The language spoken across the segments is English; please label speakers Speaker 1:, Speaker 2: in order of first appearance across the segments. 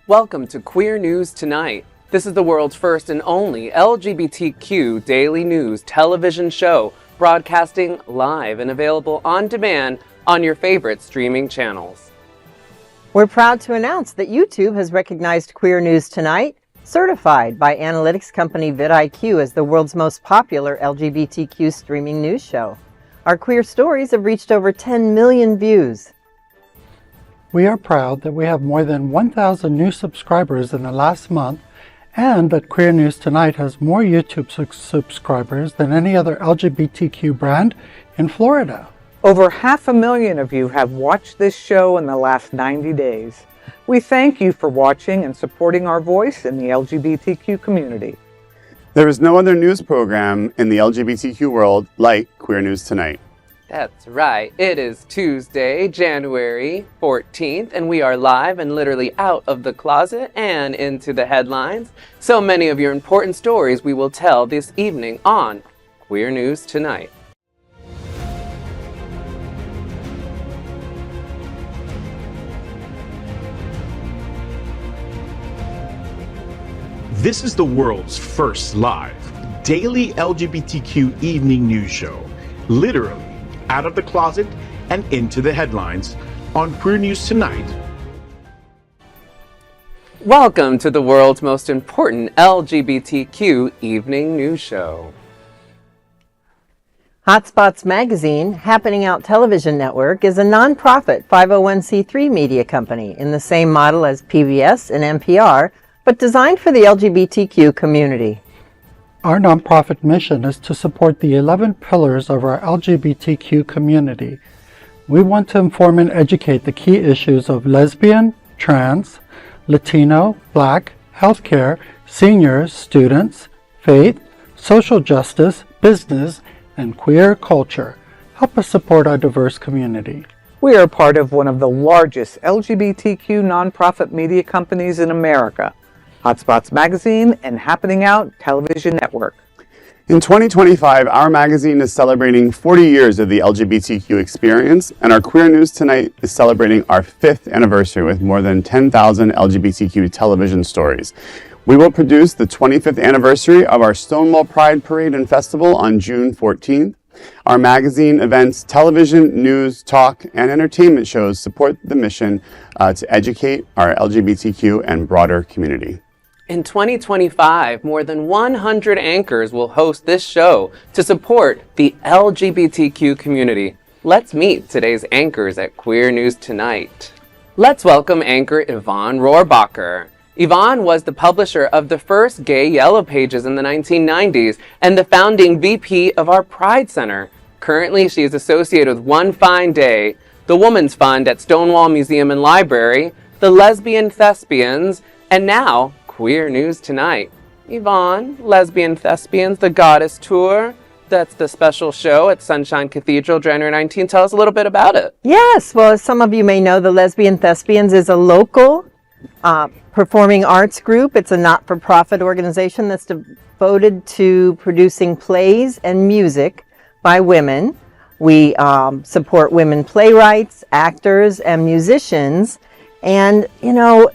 Speaker 1: Welcome to Queer News Tonight. This is the world's first and only LGBTQ daily news television show, broadcasting live and available on demand on your favorite streaming channels.
Speaker 2: We're proud to announce that YouTube has recognized Queer News Tonight, certified by analytics company vidIQ as the world's most popular LGBTQ streaming news show. Our queer stories have reached over 10 million views.
Speaker 3: We are proud that we have more than 1,000 new subscribers in the last month, and that Queer News Tonight has more YouTube subscribers than any other LGBTQ brand in Florida.
Speaker 4: Over 500,000 of you have watched this show in the last 90 days. We thank you for watching and supporting our voice in the LGBTQ community.
Speaker 5: There is no other news program in the LGBTQ world like Queer News Tonight.
Speaker 1: That's right. It is Tuesday, January 14th, and we are live and literally out of the closet and into the headlines. So many of your important stories we will tell this evening on Queer News Tonight.
Speaker 6: This is the world's first live daily LGBTQ evening news show, literally out of the closet and into the headlines on Queer News Tonight.
Speaker 1: Welcome to the world's most important LGBTQ evening news show.
Speaker 2: Hotspots Magazine, Happening Out Television Network, is a nonprofit 501c3 media company in the same model as PBS and NPR, but designed for the LGBTQ community.
Speaker 3: Our nonprofit mission is to support the 11 pillars of our LGBTQ community. We want to inform and educate the key issues of lesbian, trans, Latino, Black, healthcare, seniors, students, faith, social justice, business, and queer culture. Help us support our diverse community.
Speaker 4: We are part of one of the largest LGBTQ nonprofit media companies in America, Hotspots Magazine and Happening Out Television Network.
Speaker 5: In 2025, our magazine is celebrating 40 years of the LGBTQ experience, and our Queer News Tonight is celebrating our 5th anniversary with more than 10,000 LGBTQ television stories. We will produce the 25th anniversary of our Stonewall Pride Parade and Festival on June 14th. Our magazine, events, television, news, talk, and entertainment shows support the mission to educate our LGBTQ and broader community.
Speaker 1: In 2025, more than 100 anchors will host this show to support the LGBTQ community. Let's meet today's anchors at Queer News Tonight. Let's welcome anchor Yvonne Rohrbacher. Yvonne was the publisher of the first gay Yellow Pages in the 1990s and the founding VP of our Pride Center. Currently, she is associated with One Fine Day, the Women's Fund at Stonewall Museum and Library, the Lesbian Thespians, and now Queer News Tonight. Yvonne, Lesbian Thespians, the Goddess Tour, that's the special show at Sunshine Cathedral, January 19th. Tell us a little bit about it.
Speaker 2: Yes, well, as some of you may know, the Lesbian Thespians is a local performing arts group. It's a not-for-profit organization that's devoted to producing plays and music by women. We support women playwrights, actors, and musicians. And, you know,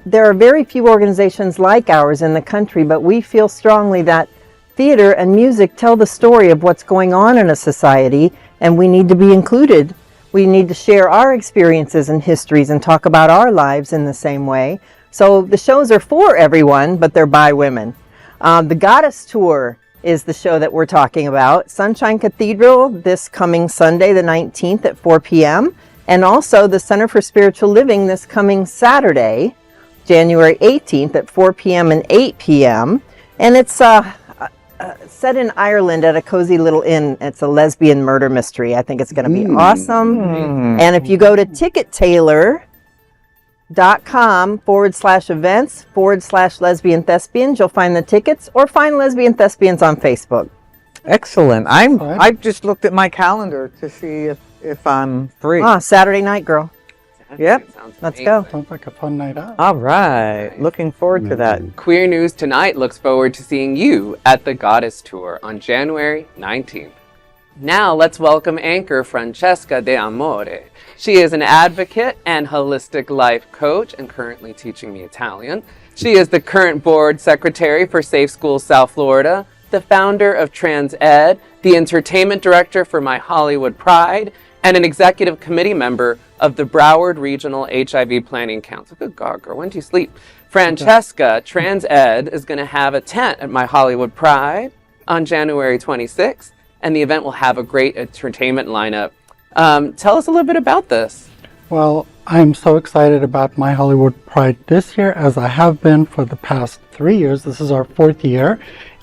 Speaker 2: there are very few organizations like ours in the country, but we feel strongly that theater and music tell the story of what's going on in a society, and we need to be included. We need to share our experiences and histories and talk about our lives in the same way. So the shows are for everyone, but they're by women. The Goddess Tour is the show that we're talking about. Sunshine Cathedral this coming Sunday, the 19th at 4 p.m., and also the Center for Spiritual Living this coming Saturday, January 18th at 4 p.m. and 8 p.m. And it's set in Ireland at a cozy little inn. It's a lesbian murder mystery. I think it's going to be awesome. And if you go to tickettailor.com/events/lesbian thespians, you'll find the tickets, or find Lesbian Thespians on Facebook.
Speaker 4: Excellent. I just looked at my calendar to see if I'm free.
Speaker 2: Saturday night, girl.
Speaker 4: Yep.
Speaker 2: Let's go.
Speaker 3: Sounds like a fun night out.
Speaker 4: All right. Looking forward to that.
Speaker 1: Queer News Tonight looks forward to seeing you at the Goddess Tour on January 19th. Now let's welcome anchor Franchesca D'Amore. She is an advocate and holistic life coach and currently teaching me Italian. She is the current board secretary for Safe Schools South Florida, the founder of Trans Ed, the entertainment director for My Hollywood Pride, and an executive committee member of the Broward Regional HIV Planning Council. Good God, girl, when do you sleep? Franchesca, Trans Ed, is going to have a tent at My Hollywood Pride on January 26th, and the event will have a great entertainment lineup. Tell us a little bit about this.
Speaker 3: Well, I'm so excited about My Hollywood Pride this year, as I have been for the past 3 years. This is our 4th year,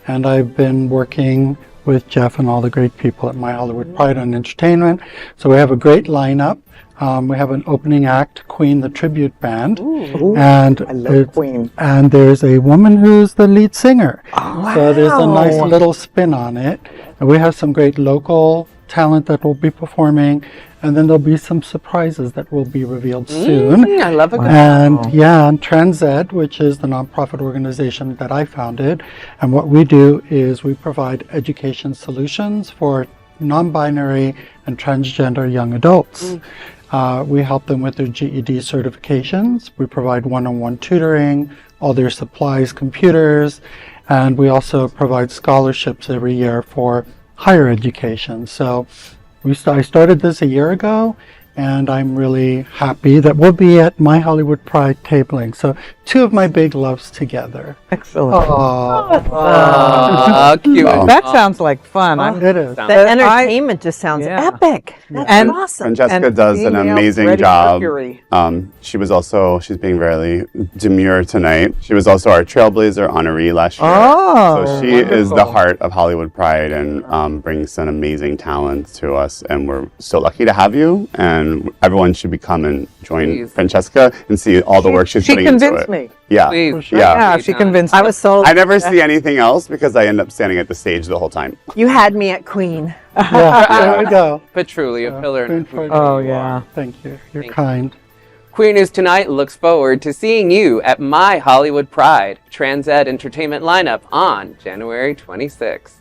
Speaker 3: and I've been working with Jeff and all the great people at My Hollywood Pride on entertainment. So we have a great lineup. We have an opening act, Queen, the tribute band.
Speaker 4: Ooh,
Speaker 3: and
Speaker 4: I love Queen.
Speaker 3: And there's a woman who's the lead singer.
Speaker 4: Oh,
Speaker 3: so there's a nice
Speaker 4: wow.
Speaker 3: little spin on it. And we have some great local talent that will be performing. And then there'll be some surprises that will be revealed soon.
Speaker 1: I love a good
Speaker 3: And Trans Ed, which is the nonprofit organization that I founded. And what we do is we provide education solutions for non-binary and transgender young adults. We help them with their GED certifications. We provide one-on-one tutoring, all their supplies, computers, and we also provide scholarships every year for higher education. So I started this a year ago, and I'm really happy that we'll be at My Hollywood Pride tabling. So 2 of my big loves together.
Speaker 4: Excellent.
Speaker 1: Cute.
Speaker 4: That sounds like fun.
Speaker 3: It is.
Speaker 2: The entertainment just sounds epic. That's awesome.
Speaker 5: Francesca does an
Speaker 4: female
Speaker 5: amazing
Speaker 4: Freddie
Speaker 5: job.
Speaker 4: Mercury.
Speaker 5: She's being very demure tonight. She was also our Trailblazer honoree last year.
Speaker 4: Oh,
Speaker 5: so she is the heart of Hollywood Pride and brings an amazing talent to us. And we're so lucky to have you. And everyone should come and join Francesca and see all the work she's putting into it.
Speaker 4: She convinced me.
Speaker 5: Yeah.
Speaker 1: Please.
Speaker 5: Yeah.
Speaker 4: She convinced
Speaker 2: I
Speaker 4: me.
Speaker 2: was sold.
Speaker 5: I never see anything else because I end up standing at the stage the whole time.
Speaker 2: You had me at Queen.
Speaker 3: Yeah, there we go.
Speaker 1: But truly a pillar in
Speaker 3: Queen
Speaker 1: the
Speaker 3: for-
Speaker 4: Oh, yeah.
Speaker 3: Thank you. You're kind.
Speaker 1: Queer News Tonight looks forward to seeing you at My Hollywood Pride Trans Ed Entertainment lineup on January 26th.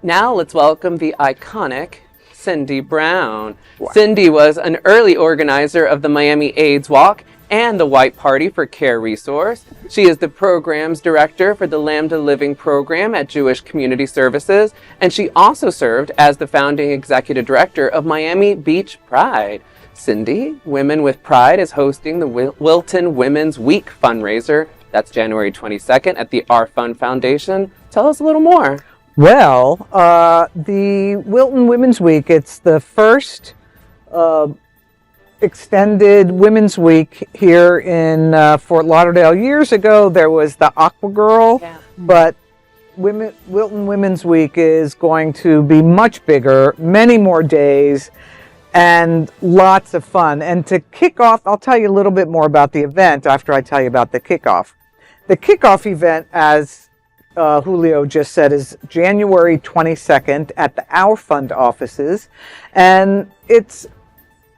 Speaker 1: Now let's welcome the iconic Cindy Brown. Wow. Cindy was an early organizer of the Miami AIDS Walk and the White Party for Care Resource. She is the programs director for the Lambda Living program at Jewish Community Services, and she also served as the founding executive director of Miami Beach Pride. Cindy, Women with Pride, is hosting the Wilton Women's Week fundraiser. That's January 22nd at the Our Fund Foundation. Tell us a little more.
Speaker 4: Well, the Wilton Women's Week, it's the first extended Women's Week here in Fort Lauderdale. Years ago, there was the Aqua Girl, but Wilton Women's Week is going to be much bigger, many more days, and lots of fun. And to kick off, I'll tell you a little bit more about the event after I tell you about the kickoff. The kickoff event, as Julio just said, is January 22nd at the Our Fund offices, and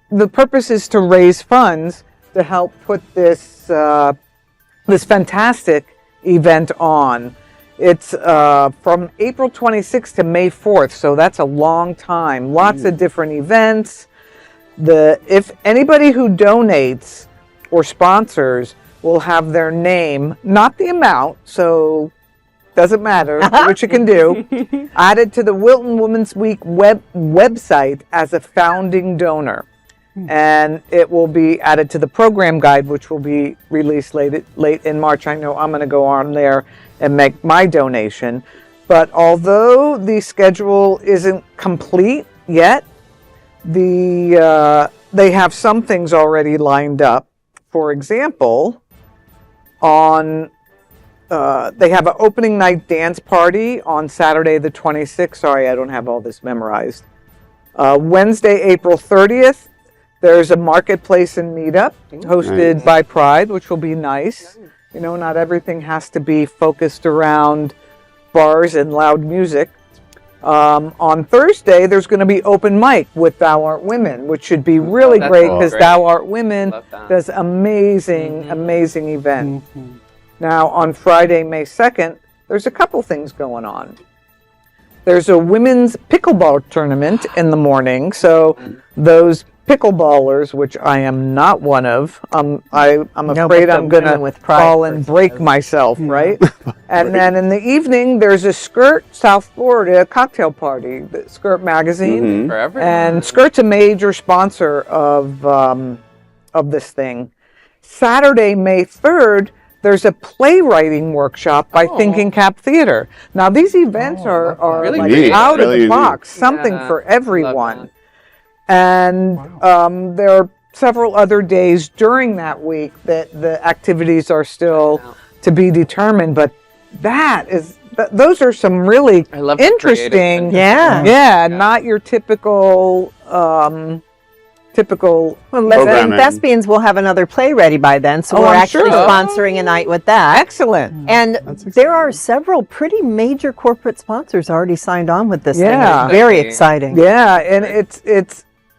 Speaker 4: the purpose is to raise funds to help put this this fantastic event on. It's from April 26th to May 4th, so that's a long time. Lots of different events. If anybody who donates or sponsors will have their name, not the amount, so doesn't matter what you can do, added to the Wilton Women's Week website as a founding donor. And it will be added to the program guide, which will be released late in March. I know I'm going to go on there and make my donation. But although the schedule isn't complete yet, they have some things already lined up. For example, they have an opening night dance party on Saturday the 26th. Sorry, I don't have all this memorized. Wednesday, April 30th, there's a marketplace and meetup hosted by Pride, which will be nice. You know, not everything has to be focused around bars and loud music. On Thursday, there's going to be open mic with Thou Art Women, which should be really great because Thou Art Women does amazing event. Now, on Friday, May 2nd, there's a couple things going on. There's a women's pickleball tournament in the morning. So those pickleballers, which I am not one of, I'm afraid I'm going to fall and break myself, right? And then in the evening, there's a Skirt South Florida cocktail party, the Skirt magazine.
Speaker 1: For everyone.
Speaker 4: And Skirt's a major sponsor of this thing. Saturday, May 3rd, there's a playwriting workshop by Thinking Cap Theater. Now, these events are
Speaker 1: Really
Speaker 4: like
Speaker 1: neat.
Speaker 4: out of
Speaker 5: Really
Speaker 4: the box, something
Speaker 1: Yeah.
Speaker 4: for
Speaker 1: Love
Speaker 4: everyone.
Speaker 1: that.
Speaker 4: And there are several other days during that week that the activities are still to be determined. But those are some really
Speaker 1: I love the
Speaker 4: interesting,
Speaker 1: creative-
Speaker 2: Yeah.
Speaker 4: not your typical
Speaker 2: Well, Lesbian
Speaker 5: Programming.
Speaker 2: Thespians will have another play ready by then, so
Speaker 4: Oh,
Speaker 2: we're
Speaker 4: I'm
Speaker 2: actually
Speaker 4: sure.
Speaker 2: sponsoring a night with that.
Speaker 4: excellent.
Speaker 2: And there are several pretty major corporate sponsors already signed on with this
Speaker 4: Yeah.
Speaker 2: thing. It's very
Speaker 1: Definitely.
Speaker 2: exciting.
Speaker 4: Yeah, and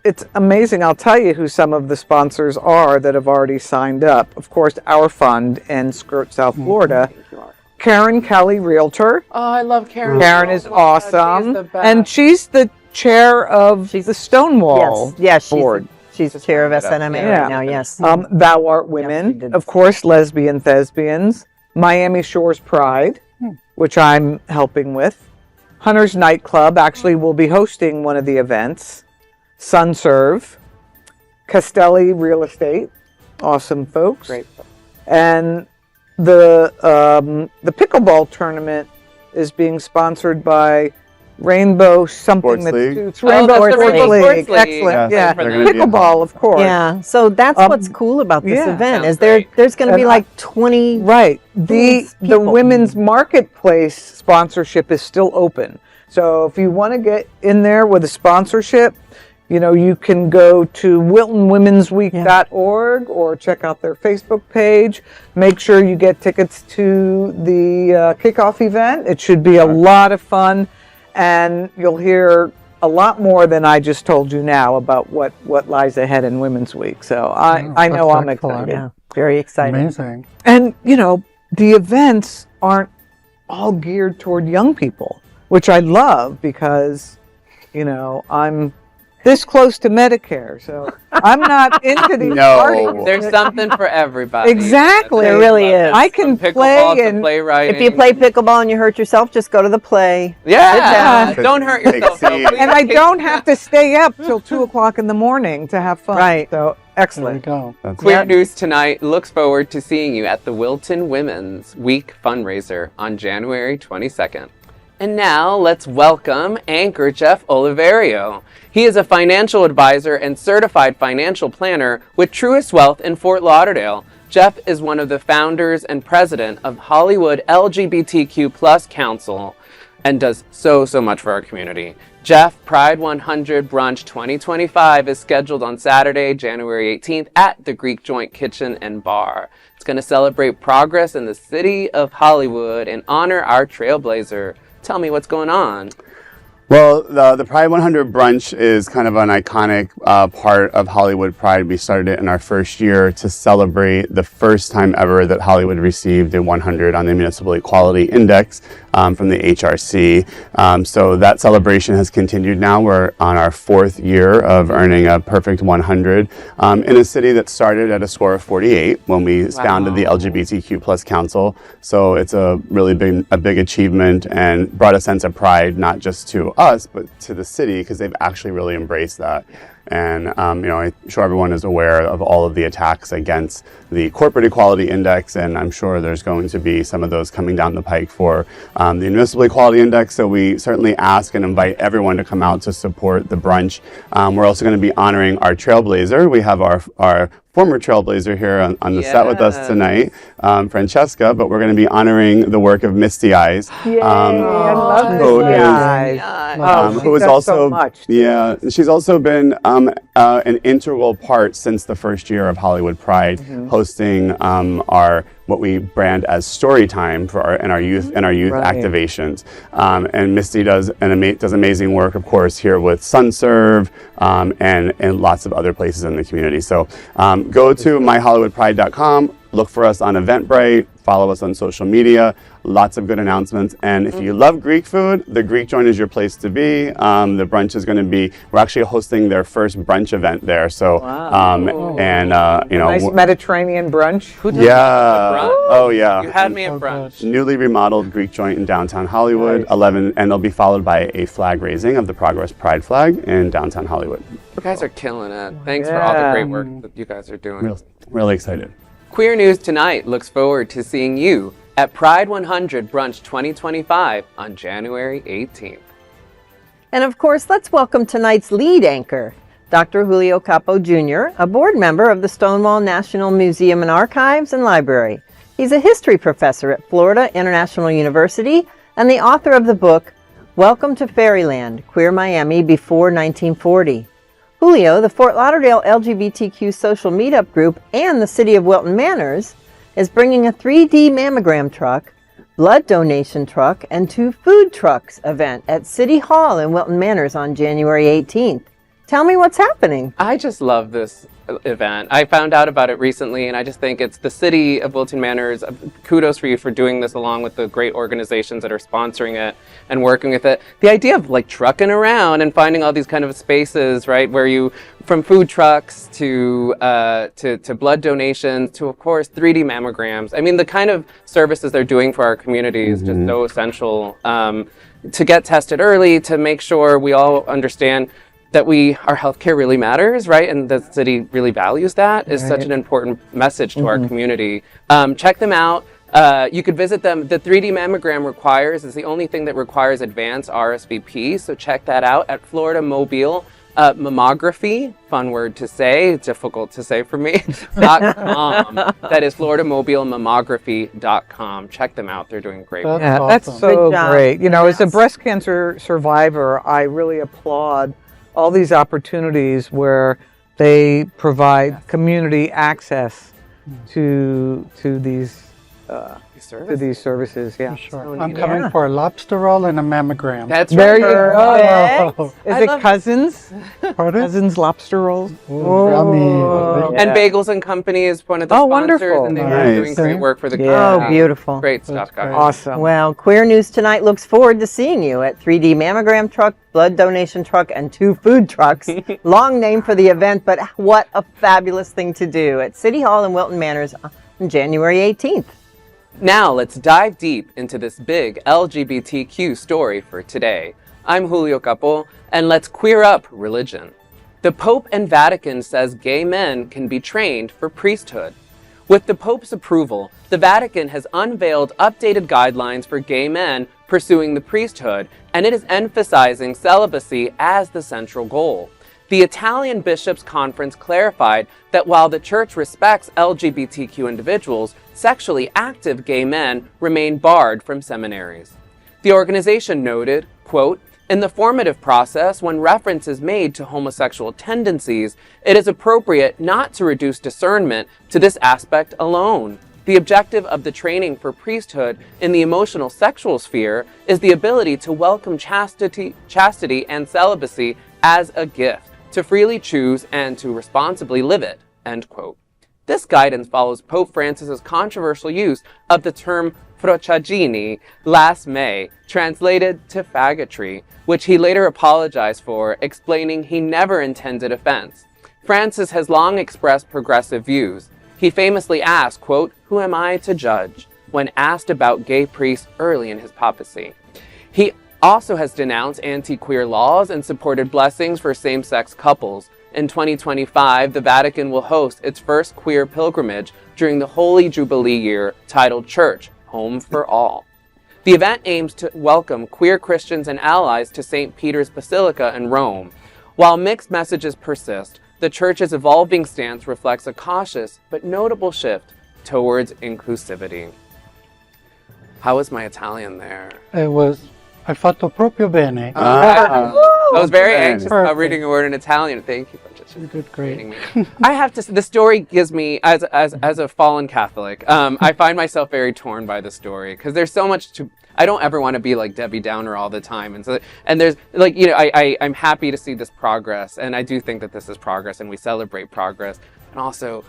Speaker 4: it's amazing. I'll tell you who some of the sponsors are that have already signed up. Of course, our fund and Skirt South Florida. Karen Kelly, Realtor.
Speaker 1: Oh, I love Karen.
Speaker 4: Karen is
Speaker 1: Oh my God, she's
Speaker 4: awesome,
Speaker 1: the best.
Speaker 4: and she's the chair of the Stonewall
Speaker 2: Yes,
Speaker 4: board.
Speaker 2: she's chair of SNMA
Speaker 4: Yeah.
Speaker 2: right now, yes.
Speaker 4: Thou Art
Speaker 2: she
Speaker 4: Women,
Speaker 2: did.
Speaker 4: of course, Lesbian Thespians, Miami Shores Pride, which I'm helping with. Hunter's Nightclub actually will be hosting one of the events. SunServe, Castelli Real Estate, awesome folks.
Speaker 1: Great.
Speaker 4: And the pickleball tournament is being sponsored by Rainbow something
Speaker 5: Sports
Speaker 4: that
Speaker 5: League?
Speaker 4: suits
Speaker 1: Oh,
Speaker 4: Rainbow
Speaker 1: that's the
Speaker 4: Sports
Speaker 1: Rainbow
Speaker 4: League.
Speaker 1: Sports League.
Speaker 4: Excellent.
Speaker 5: Yeah,
Speaker 4: Yeah,
Speaker 5: they're gonna be
Speaker 4: pickleball, of course.
Speaker 2: Yeah, so that's what's cool about this
Speaker 4: yeah.
Speaker 2: event
Speaker 1: Sounds
Speaker 2: is there's going to be
Speaker 4: And
Speaker 2: like 20
Speaker 4: Right. The
Speaker 2: people.
Speaker 4: women's marketplace sponsorship is still open. So if you want to get in there with a sponsorship, you can go to wiltonwomensweek.org or check out their Facebook page. Make sure you get tickets to the kickoff event. It should be a lot of fun, and you'll hear a lot more than I just told you now about what lies ahead in Women's Week. So I know
Speaker 3: that's
Speaker 4: I'm
Speaker 3: excellent.
Speaker 4: excited.
Speaker 2: Yeah, very exciting.
Speaker 3: Amazing.
Speaker 4: And, the events aren't all geared toward young people, which I love because, I'm this close to Medicare. So I'm not into these
Speaker 5: No.
Speaker 4: parties.
Speaker 1: There's something for everybody.
Speaker 4: Exactly.
Speaker 2: There really is.
Speaker 4: I can
Speaker 1: From
Speaker 4: play
Speaker 1: pickleball to
Speaker 4: and
Speaker 1: playwriting.
Speaker 2: If you play pickleball and you hurt yourself, just go to the play.
Speaker 1: yeah,
Speaker 5: down.
Speaker 1: don't hurt
Speaker 5: Take
Speaker 1: yourself.
Speaker 5: a seat.
Speaker 4: and I don't have to stay up till 2:00 in the morning to have fun.
Speaker 2: Right.
Speaker 4: So
Speaker 3: There we
Speaker 4: excellent.
Speaker 3: go.
Speaker 5: That's
Speaker 1: Queer News Tonight looks forward to seeing you at the Wilton Women's Week fundraiser on January 22nd. And now let's welcome anchor Jeff Oliverio. He is a financial advisor and certified financial planner with Truist Wealth in Fort Lauderdale. Jeff is one of the founders and president of Hollywood LGBTQ+ Council and does so much for our community. Jeff, Pride 100 Brunch 2025 is scheduled on Saturday, January 18th at the Greek Joint Kitchen and Bar. It's going to celebrate progress in the city of Hollywood and honor our trailblazer. Tell me what's going on.
Speaker 5: Well, the Pride 100 Brunch is kind of an iconic part of Hollywood Pride. We started it in our first year to celebrate the first time ever that Hollywood received a 100 on the Municipal Equality Index from the HRC. So that celebration has continued now. We're on our fourth year of earning a perfect 100 in a city that started at a score of 48 when we founded the LGBTQ+ Council. So it's a really big achievement and brought a sense of pride, not just to us, but to the city, because they've actually really embraced that. And, I'm sure everyone is aware of all of the attacks against the Corporate Equality Index, and I'm sure there's going to be some of those coming down the pike for the Municipal Equality Index. So we certainly ask and invite everyone to come out to support the brunch. We're also going to be honoring our trailblazer. We have our former trailblazer here on the set with us tonight, Franchesca, but we're going to be honoring the work of Misty Eyes.
Speaker 4: Yay, I love
Speaker 5: who
Speaker 4: this
Speaker 5: is-
Speaker 4: guy.
Speaker 5: who is
Speaker 4: does
Speaker 5: also
Speaker 4: so much.
Speaker 5: yeah, she's also been an integral part since the first year of Hollywood Pride, hosting our what we brand as story time for our youth
Speaker 4: Right.
Speaker 5: activations. And Misty does amazing work, of course, here with SunServe and lots of other places in the community. So go to myhollywoodpride.com. Look for us on Eventbrite, follow us on social media. Lots of good announcements. And if you love Greek food, the Greek joint is your place to be. The brunch is going to be, we're actually hosting their first brunch event there. So,
Speaker 4: Nice Mediterranean brunch.
Speaker 5: yeah. Oh, yeah.
Speaker 1: You had me at brunch.
Speaker 5: Newly remodeled Greek joint in downtown Hollywood, 11, and they'll be followed by a flag raising of the Progress Pride flag in downtown Hollywood.
Speaker 1: You guys are killing it. Thanks for all the great work that you guys are doing.
Speaker 5: Really excited.
Speaker 1: Queer News Tonight looks forward to seeing you at Pride 100 Brunch 2025 on January 18th.
Speaker 2: And of course, let's welcome tonight's lead anchor, Dr. Julio Capo Jr., a board member of the Stonewall National Museum and Archives and Library. He's a history professor at Florida International University and the author of the book, Welcome to Fairyland, Queer Miami Before 1940. Julio, the Fort Lauderdale LGBTQ social meetup group, and the City of Wilton Manors is bringing a 3D mammogram truck, blood donation truck, and 2 food trucks event at City Hall in Wilton Manors on January 18th. Tell me what's happening.
Speaker 1: I just love this event. I found out about it recently, and I just think it's the City of Wilton Manors. Kudos for you for doing this along with the great organizations that are sponsoring it and working with it. The idea of like trucking around and finding all these kind of spaces, right, where you, from food trucks to blood donations to, of course, 3D mammograms. I mean, the kind of services they're doing for our community is just so essential to get tested early, to make sure we all understand that our healthcare really matters, right? And the city really values that is such an important message to our community. Check them out. You could visit them. The 3D mammogram is the only thing that requires advanced RSVP. So check that out at Florida Mobile Mammography, fun word to say, difficult to say for me, .com. That is FloridaMobileMammography.com. Check them out. They're doing great work.
Speaker 3: That's awesome.
Speaker 4: That's so great. You know, as a breast cancer survivor, I really applaud all these opportunities where they provide community access to these services. Yeah,
Speaker 3: Sure. I'm coming for a lobster roll and a mammogram.
Speaker 1: That's
Speaker 4: there
Speaker 1: right.
Speaker 4: you go. Is
Speaker 1: I
Speaker 4: it
Speaker 1: love-
Speaker 4: Cousins?
Speaker 3: Pardon?
Speaker 4: Cousins lobster rolls.
Speaker 3: Yummy.
Speaker 1: And Bagels and Company is one of the
Speaker 4: Oh,
Speaker 1: sponsors,
Speaker 4: wonderful.
Speaker 1: and they're
Speaker 5: Nice.
Speaker 1: doing great work for the
Speaker 4: Yeah.
Speaker 1: community.
Speaker 2: Oh, beautiful.
Speaker 1: Great stuff, guys.
Speaker 4: Awesome.
Speaker 2: Well, Queer News Tonight looks forward to seeing you at 3D mammogram truck, blood donation truck, and 2 food trucks. Long name for the event, but what a fabulous thing to do at City Hall in Wilton Manors on January 18th.
Speaker 1: Now let's dive deep into this big LGBTQ story for today. I'm Julio Capo, and let's queer up religion. The Pope and Vatican says gay men can be trained for priesthood. With the Pope's approval, the Vatican has unveiled updated guidelines for gay men pursuing the priesthood, and it is emphasizing celibacy as the central goal. The Italian Bishops' Conference clarified that while the Church respects LGBTQ individuals, sexually active gay men remain barred from seminaries. The organization noted, quote, "In the formative process, when reference is made to homosexual tendencies, it is appropriate not to reduce discernment to this aspect alone. The objective of the training for priesthood in the emotional sexual sphere is the ability to welcome chastity and celibacy as a gift, to freely choose and to responsibly live it," end quote. This guidance follows Pope Francis's controversial use of the term frociagini last May, translated to faggotry, which he later apologized for, explaining he never intended offense. Francis has long expressed progressive views. He famously asked, quote, "Who am I to judge?" when asked about gay priests early in his papacy. He also has denounced anti-queer laws and supported blessings for same-sex couples. In 2025, the Vatican will host its first queer pilgrimage during the Holy Jubilee year, titled Church, Home for All. The event aims to welcome queer Christians and allies to St. Peter's Basilica in Rome. While mixed messages persist, the Church's evolving stance reflects a cautious but notable shift towards inclusivity. How was my Italian there?
Speaker 3: It was, hai fatto proprio bene.
Speaker 1: I was very anxious about
Speaker 3: Perfect.
Speaker 1: reading a word in Italian. Thank you, Francesca.
Speaker 3: You did great.
Speaker 1: Reading me. I have to. The story gives me, as a fallen Catholic, I find myself very torn by the story because there's so much to. I don't ever want to be like Debbie Downer all the time, and there's like I'm happy to see this progress, and I do think that this is progress, and we celebrate progress, and also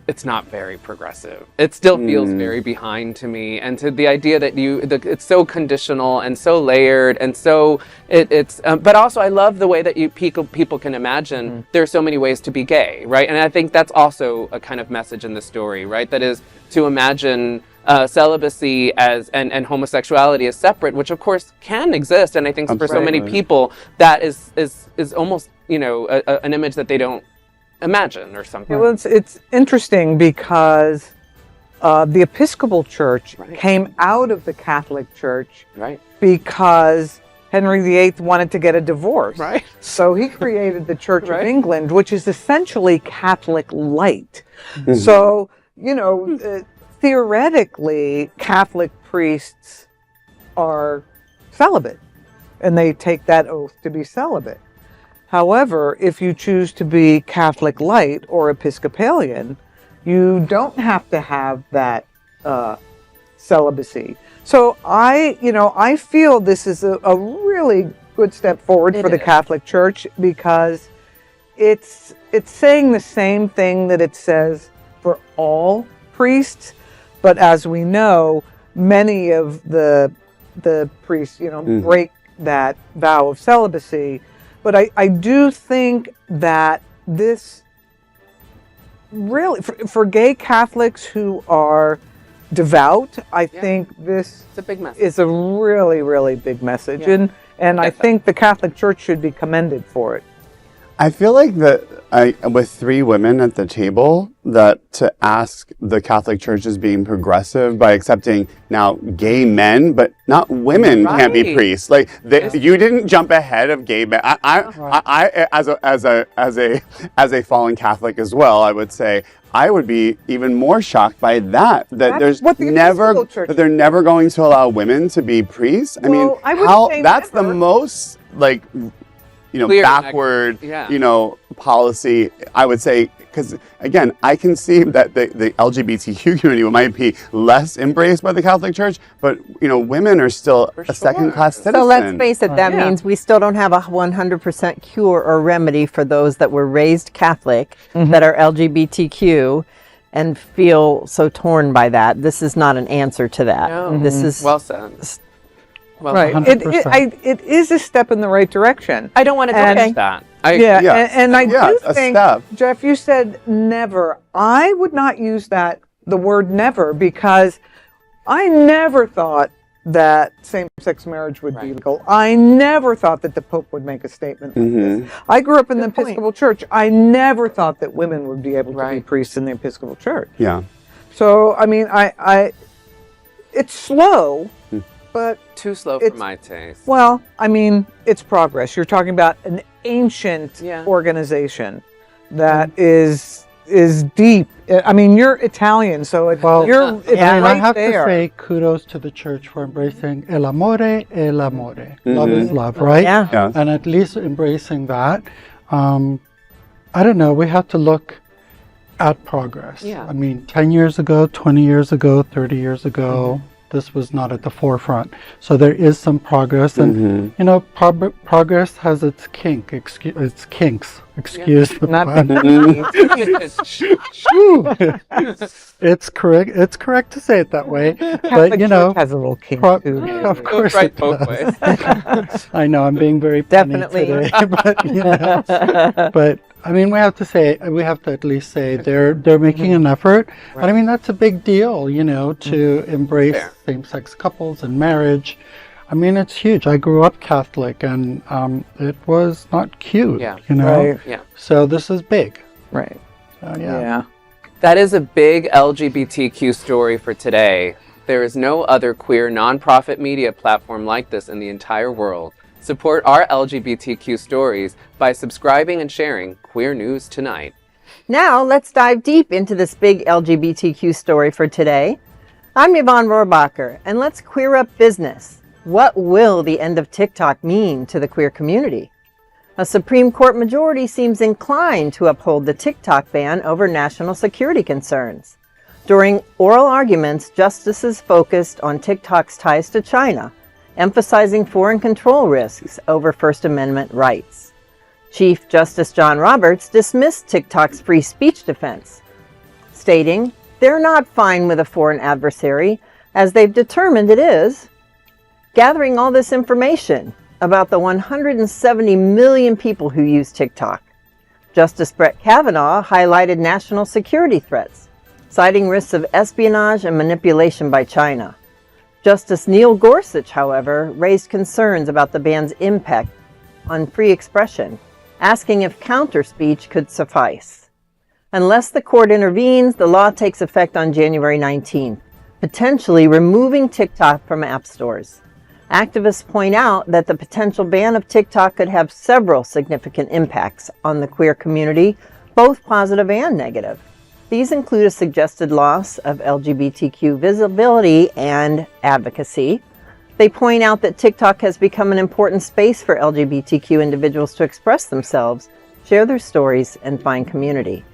Speaker 1: it's not very progressive. It still feels very behind to me, and to the idea that it's so conditional and so layered, and so it's. But also, I love the way that people can imagine there are so many ways to be gay, right? And I think that's also a kind of message in the story, right? That is to imagine celibacy as and homosexuality as separate, which of course can exist, and I think for so many people that is almost an image that they don't imagine or something.
Speaker 4: Well, it's interesting because the Episcopal Church came out of the Catholic Church because Henry VIII wanted to get a divorce.
Speaker 1: Right.
Speaker 4: So he created the Church of England, which is essentially Catholic light. So, theoretically, Catholic priests are celibate, and they take that oath to be celibate. However, if you choose to be Catholic light or Episcopalian, you don't have to have that celibacy. So I feel this is a really good step forward for the Catholic Church, because it's saying the same thing that it says for all priests, but as we know, many of the priests, break that vow of celibacy. But I do think that this really, for gay Catholics who are devout, I think this
Speaker 1: It's a big message.
Speaker 4: is a really, really big message.
Speaker 1: Yeah.
Speaker 4: And I think the Catholic Church should be commended for it.
Speaker 5: I feel like with 3 women at the table, that to ask the Catholic Church as being progressive by accepting now gay men, but not women can't be priests. Like you didn't jump ahead of gay men. I as a fallen Catholic as well, I would say I would be even more shocked by that. That they're never going to allow women to be priests. That's the most like.
Speaker 1: Clear
Speaker 5: backward, policy, I would say, because again, I can see that the LGBTQ community might be less embraced by the Catholic Church, but, women are still a second-class citizen.
Speaker 2: So let's face it, that means we still don't have a 100% cure or remedy for those that were raised Catholic, that are LGBTQ, and feel so torn by that. This is not an answer to that.
Speaker 1: No.
Speaker 2: This is
Speaker 1: Well said. Well,
Speaker 4: Right. It is a step in the right direction.
Speaker 1: I don't want to diminish that.
Speaker 4: And I do think,
Speaker 5: step.
Speaker 4: Jeff, you said never. I would not use the word never, because I never thought that same-sex marriage would be legal. I never thought that the Pope would make a statement like this. I grew up in the Episcopal Church. I never thought that women would be able to be priests in the Episcopal Church.
Speaker 5: Yeah.
Speaker 4: So, it's slow, but
Speaker 1: too slow for my taste.
Speaker 4: well, it's progress. You're talking about an ancient organization that is deep. You're Italian, so it's
Speaker 3: I
Speaker 4: right
Speaker 3: have
Speaker 4: there.
Speaker 3: to say kudos to the church for embracing el amore. Love is love, right?
Speaker 2: Yeah.
Speaker 3: And at least embracing that. I don't know, we have to look at progress.
Speaker 1: Yeah.
Speaker 3: 10 years ago, 20 years ago, 30 years ago, this was not at the forefront. So there is some progress, and progress has its kinks. Excuse the pun. It's correct. It's correct to say it that way. But
Speaker 4: Church has a little kink too.
Speaker 3: of course,
Speaker 1: Right
Speaker 3: it
Speaker 1: both
Speaker 3: does.
Speaker 1: ways.
Speaker 3: I know I'm being very
Speaker 2: Definitely.
Speaker 3: punny today, but we have to at least say they're making an effort. Right. And that's a big deal, to embrace same-sex couples and marriage. It's huge. I grew up Catholic, and it was not cute,
Speaker 4: Right.
Speaker 1: Yeah.
Speaker 3: So this is big.
Speaker 4: Right.
Speaker 3: Yeah.
Speaker 1: That is a big LGBTQ story for today. There is no other queer nonprofit media platform like this in the entire world. Support our LGBTQ stories by subscribing and sharing Queer News Tonight.
Speaker 2: Now, let's dive deep into this big LGBTQ story for today. I'm Yvonne Rohrbacher, and let's queer up business. What will the end of TikTok mean to the queer community? A Supreme Court majority seems inclined to uphold the TikTok ban over national security concerns. During oral arguments, justices focused on TikTok's ties to China, emphasizing foreign control risks over First Amendment rights. Chief Justice John Roberts dismissed TikTok's free speech defense, stating they're not fine with a foreign adversary, as they've determined it is, gathering all this information about the 170 million people who use TikTok. Justice Brett Kavanaugh highlighted national security threats, citing risks of espionage and manipulation by China. Justice Neil Gorsuch, however, raised concerns about the ban's impact on free expression, asking if counter-speech could suffice. Unless the court intervenes, the law takes effect on January 19th, potentially removing TikTok from app stores. Activists point out that the potential ban of TikTok could have several significant impacts on the queer community, both positive and negative. These include a suggested loss of LGBTQ visibility and advocacy. They point out that TikTok has become an important space for LGBTQ individuals to express themselves, share their stories, and find community.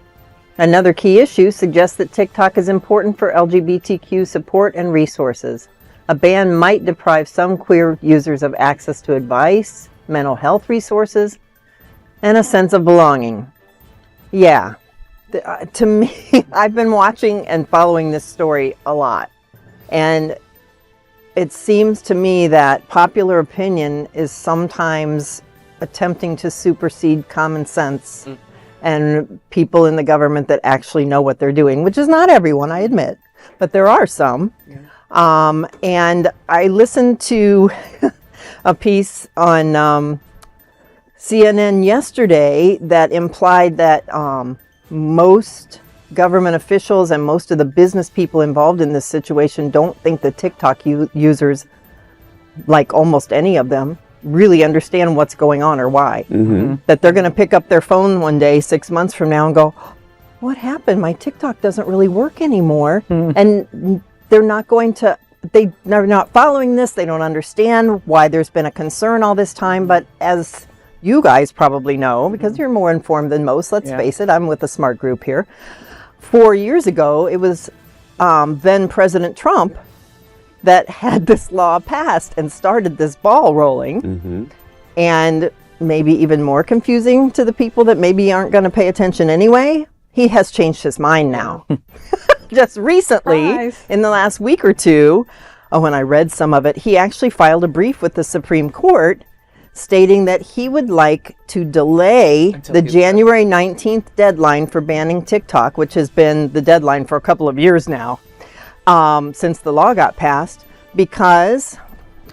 Speaker 2: Another key issue suggests that TikTok is important for LGBTQ support and resources. A ban might deprive some queer users of access to advice, mental health resources, and a sense of belonging. Yeah. To me, I've been watching and following this story a lot, and it seems to me that popular opinion is sometimes attempting to supersede common sense and people in the government that actually know what they're doing, which is not everyone, I admit, but there are some. Yeah. And I listened to a piece on CNN yesterday that implied that most government officials and most of the business people involved in this situation don't think the TikTok users, like almost any of them, really understand what's going on or why. Mm-hmm. That they're going to pick up their phone one day 6 months from now and go, what happened? My TikTok doesn't really work anymore. Mm-hmm. And they're not following this. They don't understand why there's been a concern all this time. But as you guys probably know, because you're more informed than most, let's face it, I'm with a smart group here. 4 years ago, it was then President Trump that had this law passed and started this ball rolling. Mm-hmm. And maybe even more confusing to the people that maybe aren't going to pay attention anyway, he has changed his mind now. Just recently, in the last week or two, when I read some of it, he actually filed a brief with the Supreme Court stating that he would like to delay the January 19th deadline for banning TikTok, which has been the deadline for a couple of years now, since the law got passed, because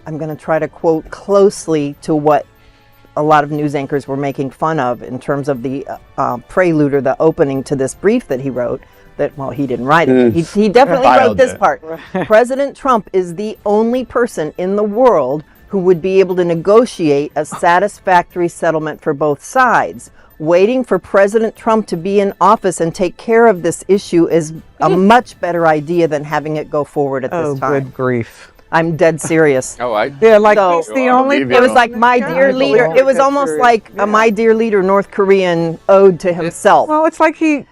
Speaker 2: I'm going to try to quote closely to what a lot of news anchors were making fun of in terms of the prelude or the opening to this brief that he wrote. That, well, he didn't write it. He definitely wrote this part. President Trump is the only person in the world who would be able to negotiate a satisfactory settlement for both sides. Waiting for President Trump to be in office and take care of this issue is a much better idea than having it go forward at this time. Oh,
Speaker 4: good grief.
Speaker 2: I'm dead serious.
Speaker 4: Yeah, like so, he's the only.
Speaker 2: It was like my dear leader. It was almost like a my dear leader North Korean ode to himself.
Speaker 4: Well, it's like he's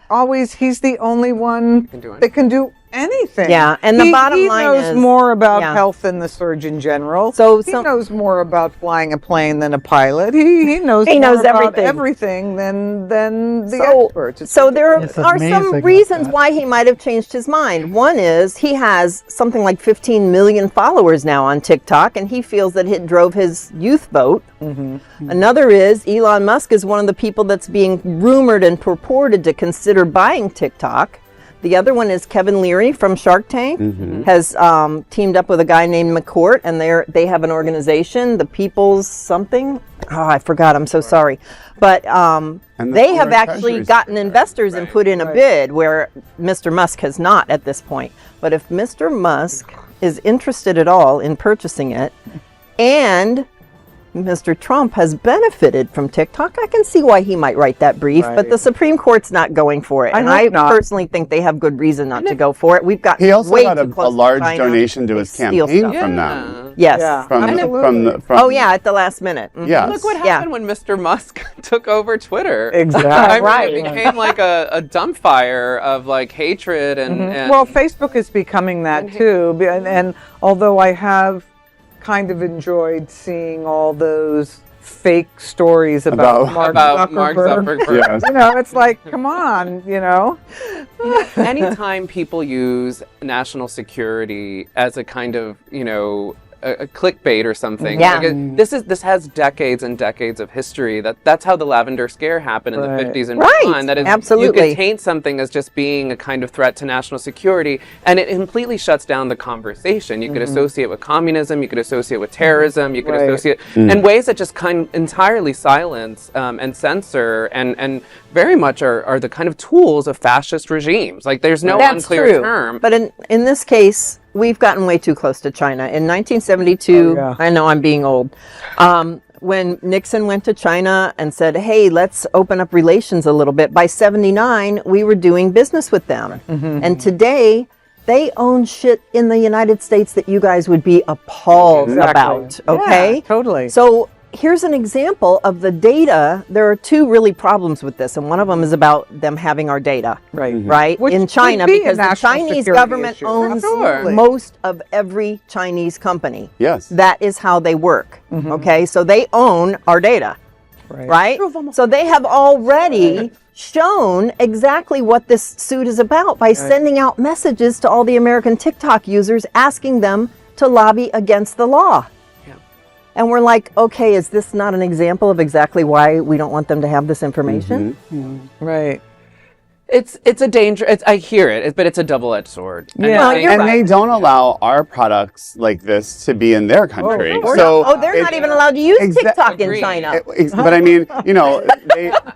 Speaker 4: the only one that can do anything.
Speaker 2: Yeah, and the bottom line is...
Speaker 4: He knows more about health than the Surgeon General. He knows more about flying a plane than a pilot. He knows more about everything than the experts.
Speaker 2: So there are some reasons why he might have changed his mind. One is he has something like 15 million followers now on TikTok, and he feels that it drove his youth vote. Mm-hmm. Another is Elon Musk is one of the people that's being rumored and purported to consider buying TikTok. The other one is Kevin Leary from Shark Tank has teamed up with a guy named McCourt, and they have an organization, the People's something. Oh, I forgot. I'm so sorry. But they have actually gotten investors and put in a bid where Mr. Musk has not at this point. But if Mr. Musk is interested at all in purchasing it, and Mr. Trump has benefited from TikTok, I can see why he might write that brief, but the Supreme Court's not going for it. And I personally think they have good reason not to go for it. We've got
Speaker 5: He also got a large donation to his campaign from them.
Speaker 2: Yes.
Speaker 5: Yeah.
Speaker 2: At the last minute. Mm-hmm.
Speaker 5: Yes.
Speaker 1: Look what happened when Mr. Musk took over Twitter.
Speaker 4: Exactly.
Speaker 1: It became like a dump fire of like hatred and
Speaker 4: well, Facebook is becoming that too. And although I have kind of enjoyed seeing all those fake stories about Mark Zuckerberg.
Speaker 5: Yes.
Speaker 4: You know, it's like, come on, you know.
Speaker 1: Anytime people use national security as a kind of, you know, a clickbait or something.
Speaker 2: Yeah.
Speaker 1: Like this has decades and decades of history. That's how the Lavender Scare happened in the 50s and
Speaker 2: Right.
Speaker 1: beyond. That is,
Speaker 2: Absolutely.
Speaker 1: you could taint something as just being a kind of threat to national security, and it completely shuts down the conversation. You could associate with communism, you could associate with terrorism, you could associate in ways that just kind of entirely silence and censor and very much are the kind of tools of fascist regimes. Like there's no
Speaker 2: That's
Speaker 1: unclear
Speaker 2: true.
Speaker 1: term.
Speaker 2: But in this case, we've gotten way too close to China. In 1972, I know I'm being old, when Nixon went to China and said, hey, let's open up relations a little bit, by 79, we were doing business with them. And today, they own shit in the United States that you guys would be appalled about, okay?
Speaker 4: Yeah, totally.
Speaker 2: So here's an example of the data. There are two really problems with this, and one of them is about them having our data. Right?
Speaker 4: Which
Speaker 2: In China,
Speaker 4: would be a
Speaker 2: because the
Speaker 4: national
Speaker 2: Chinese
Speaker 4: security
Speaker 2: government
Speaker 4: issue.
Speaker 2: owns
Speaker 4: Absolutely.
Speaker 2: most of every Chinese company.
Speaker 5: Yes.
Speaker 2: That is how they work. Okay, so they own our data. Right? So they have already shown exactly what this suit is about by sending out messages to all the American TikTok users asking them to lobby against the law. And we're like, okay, is this not an example of exactly why we don't want them to have this information?
Speaker 4: Right.
Speaker 1: It's a danger. I hear it, but it's a double-edged sword. And
Speaker 4: Yeah.
Speaker 1: I think-
Speaker 2: You're
Speaker 5: And
Speaker 2: right.
Speaker 5: they don't allow our products like this to be in their country.
Speaker 2: They're not even allowed to use TikTok in
Speaker 1: Agreed.
Speaker 2: China.
Speaker 5: But I mean, you know,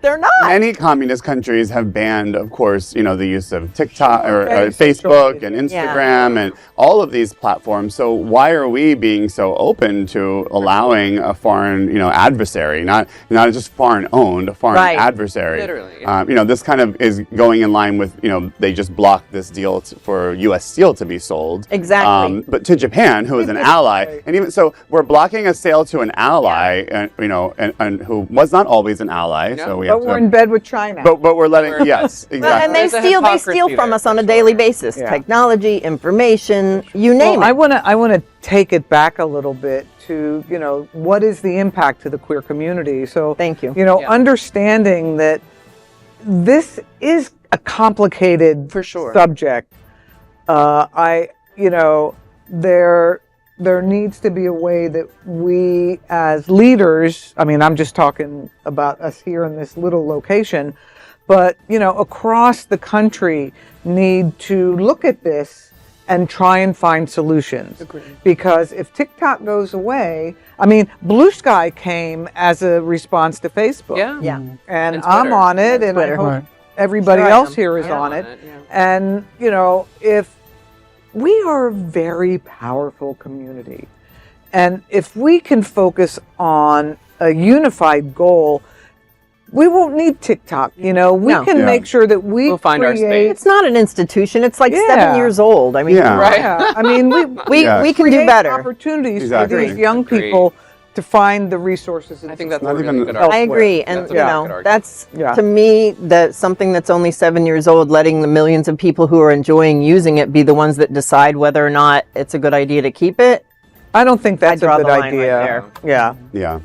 Speaker 2: They're not.
Speaker 5: many communist countries have banned, of course, you know, the use of TikTok or
Speaker 4: Social
Speaker 5: Facebook
Speaker 4: media.
Speaker 5: and Instagram and all of these platforms. So why are we being so open to allowing a foreign, you know, adversary, not just foreign owned, a foreign adversary?
Speaker 1: Literally.
Speaker 5: You know, this kind of is going in line with, you know, they just blocked this deal for U.S. Steel to be sold.
Speaker 2: Exactly.
Speaker 5: But to Japan, who is an ally, and even so, we're blocking a sale to an ally, and you know, and who was not always an ally.
Speaker 1: No.
Speaker 5: So we
Speaker 4: But
Speaker 5: have to.
Speaker 4: we're in bed with China.
Speaker 5: But we're letting yes, exactly.
Speaker 2: Well, and they
Speaker 1: There's a
Speaker 2: steal
Speaker 1: hypocrisy
Speaker 2: from
Speaker 1: there,
Speaker 2: us on a
Speaker 1: for
Speaker 2: daily
Speaker 1: sure.
Speaker 2: basis.
Speaker 4: Yeah.
Speaker 2: Technology, information, you name
Speaker 4: Well,
Speaker 2: it.
Speaker 4: I want to take it back a little bit to, you know, what is the impact to the queer community? So
Speaker 2: Thank you.
Speaker 4: You know,
Speaker 1: Yeah.
Speaker 4: understanding that this is a complicated
Speaker 1: For sure.
Speaker 4: subject. You know, there needs to be a way that we as leaders, I mean, I'm just talking about us here in this little location, but, you know, across the country need to look at this and try and find solutions. Because if TikTok goes away, I mean, Blue Sky came as a response to Facebook.
Speaker 2: Yeah.
Speaker 4: And
Speaker 1: And
Speaker 4: I'm
Speaker 1: Twitter.
Speaker 4: on it, and I
Speaker 2: Twitter.
Speaker 4: hope
Speaker 3: Right.
Speaker 4: everybody
Speaker 2: Sure I
Speaker 4: else
Speaker 2: am.
Speaker 4: here is
Speaker 1: I am
Speaker 4: on
Speaker 1: on
Speaker 4: it.
Speaker 1: it, yeah.
Speaker 4: And, you know, if we are a very powerful community, and if we can focus on a unified goal, we won't need TikTok. You know, we
Speaker 2: No.
Speaker 4: can
Speaker 5: Yeah.
Speaker 4: make sure that
Speaker 1: We'll find our space.
Speaker 2: It's not an institution. It's like
Speaker 4: Yeah.
Speaker 2: 7 years old. I mean,
Speaker 5: Yeah.
Speaker 1: Right.
Speaker 4: Yeah, I mean,
Speaker 2: we
Speaker 5: Yeah.
Speaker 2: can do
Speaker 4: create
Speaker 2: better.
Speaker 4: opportunities
Speaker 5: Exactly.
Speaker 4: for these young
Speaker 1: Agreed.
Speaker 4: people to find the resources. And
Speaker 1: I think that's
Speaker 5: Not
Speaker 1: a really
Speaker 5: even
Speaker 1: good
Speaker 2: I
Speaker 1: argument.
Speaker 2: agree, and
Speaker 1: That's a
Speaker 2: you
Speaker 1: really
Speaker 2: know,
Speaker 1: good argument.
Speaker 2: that's
Speaker 4: Yeah.
Speaker 2: to me that something that's only 7 years old, letting the millions of people who are enjoying using it be the ones that decide whether or not it's a good idea to keep it.
Speaker 4: I don't think that's a
Speaker 2: draw
Speaker 4: good
Speaker 2: the line right
Speaker 4: idea.
Speaker 2: there.
Speaker 4: Yeah.
Speaker 5: Yeah.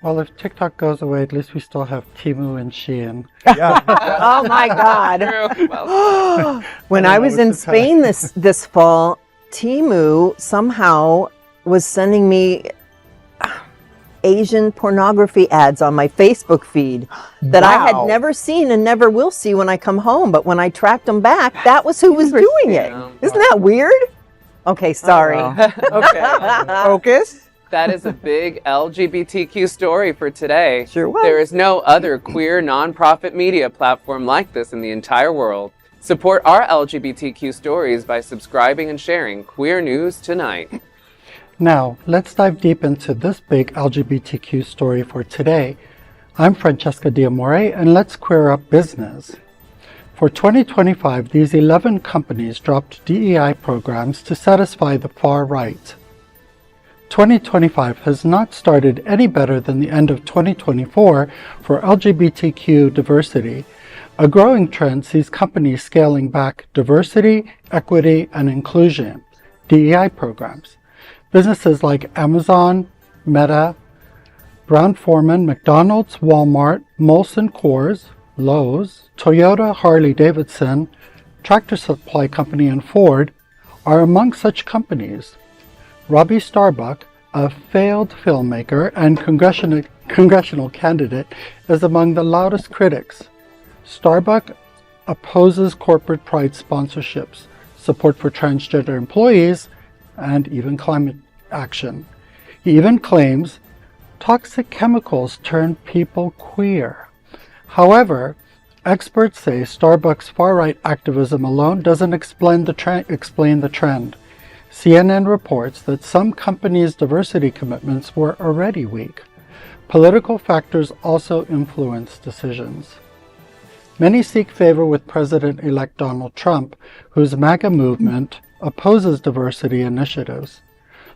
Speaker 3: Well, if TikTok goes away, at least we still have Temu and Shein.
Speaker 2: Oh my God!
Speaker 1: True. Well,
Speaker 2: When
Speaker 3: I
Speaker 2: I
Speaker 3: don't know
Speaker 2: was
Speaker 3: what
Speaker 2: in
Speaker 3: to tell
Speaker 2: Spain this fall, Temu somehow was sending me Asian pornography ads on my Facebook feed that I
Speaker 4: Wow.
Speaker 2: had never seen and never will see when I come home. But when I tracked them back, that was who was doing it.
Speaker 1: Yeah.
Speaker 2: Isn't that weird? Okay, sorry.
Speaker 4: Okay. Focus.
Speaker 1: that is a big LGBTQ story for today.
Speaker 2: Sure was.
Speaker 1: There is no other queer nonprofit media platform like this in the entire world. Support our LGBTQ stories by subscribing and sharing Queer News Tonight.
Speaker 3: Now, let's dive deep into this big LGBTQ story for today. I'm Franchesca D'Amore, and let's queer up business. For 2025, these 11 companies dropped DEI programs to satisfy the far right. 2025 has not started any better than the end of 2024 for LGBTQ diversity. A growing trend sees companies scaling back diversity, equity, and inclusion DEI programs. Businesses like Amazon, Meta, Brown-Forman, McDonald's, Walmart, Molson Coors, Lowe's, Toyota, Harley-Davidson, Tractor Supply Company, and Ford are among such companies. Robbie Starbuck, a failed filmmaker and congressional candidate, is among the loudest critics. Starbuck opposes corporate pride sponsorships, support for transgender employees, and even climate action. He even claims toxic chemicals turn people queer. However, experts say Starbucks' far-right activism alone doesn't explain the trend. CNN reports that some companies' diversity commitments were already weak. Political factors also influence decisions. Many seek favor with President-elect Donald Trump, whose MAGA movement opposes diversity initiatives.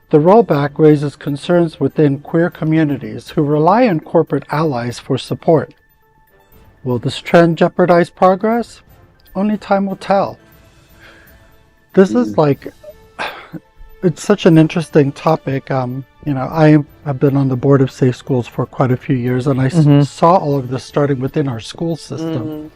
Speaker 3: The rollback raises concerns within queer communities who rely on corporate allies for support. Will this trend jeopardize progress? Only time will tell. This is it's such an interesting topic. I have been on the board of Safe Schools for quite a few years, and I saw all of this starting within our school system.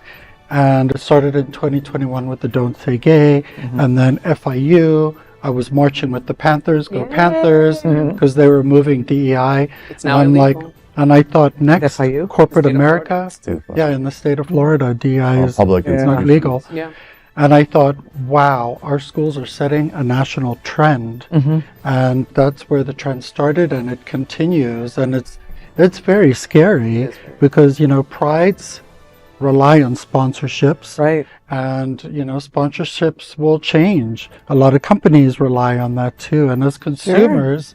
Speaker 3: And it started in 2021 with the Don't Say Gay, and then FIU. I was marching with the Panthers, Go Panthers, because they were moving DEI.
Speaker 1: It's now illegal.
Speaker 3: And I thought next,
Speaker 4: FIU?
Speaker 3: corporate America, in the state of Florida, DEI is
Speaker 5: public
Speaker 3: not legal.
Speaker 1: Yeah.
Speaker 3: And I thought, wow, our schools are setting a national trend. And that's where the trend started, and it continues. And it's very scary because, prides rely on sponsorships.
Speaker 4: Right.
Speaker 3: And, sponsorships will change. A lot of companies rely on that too. And as consumers,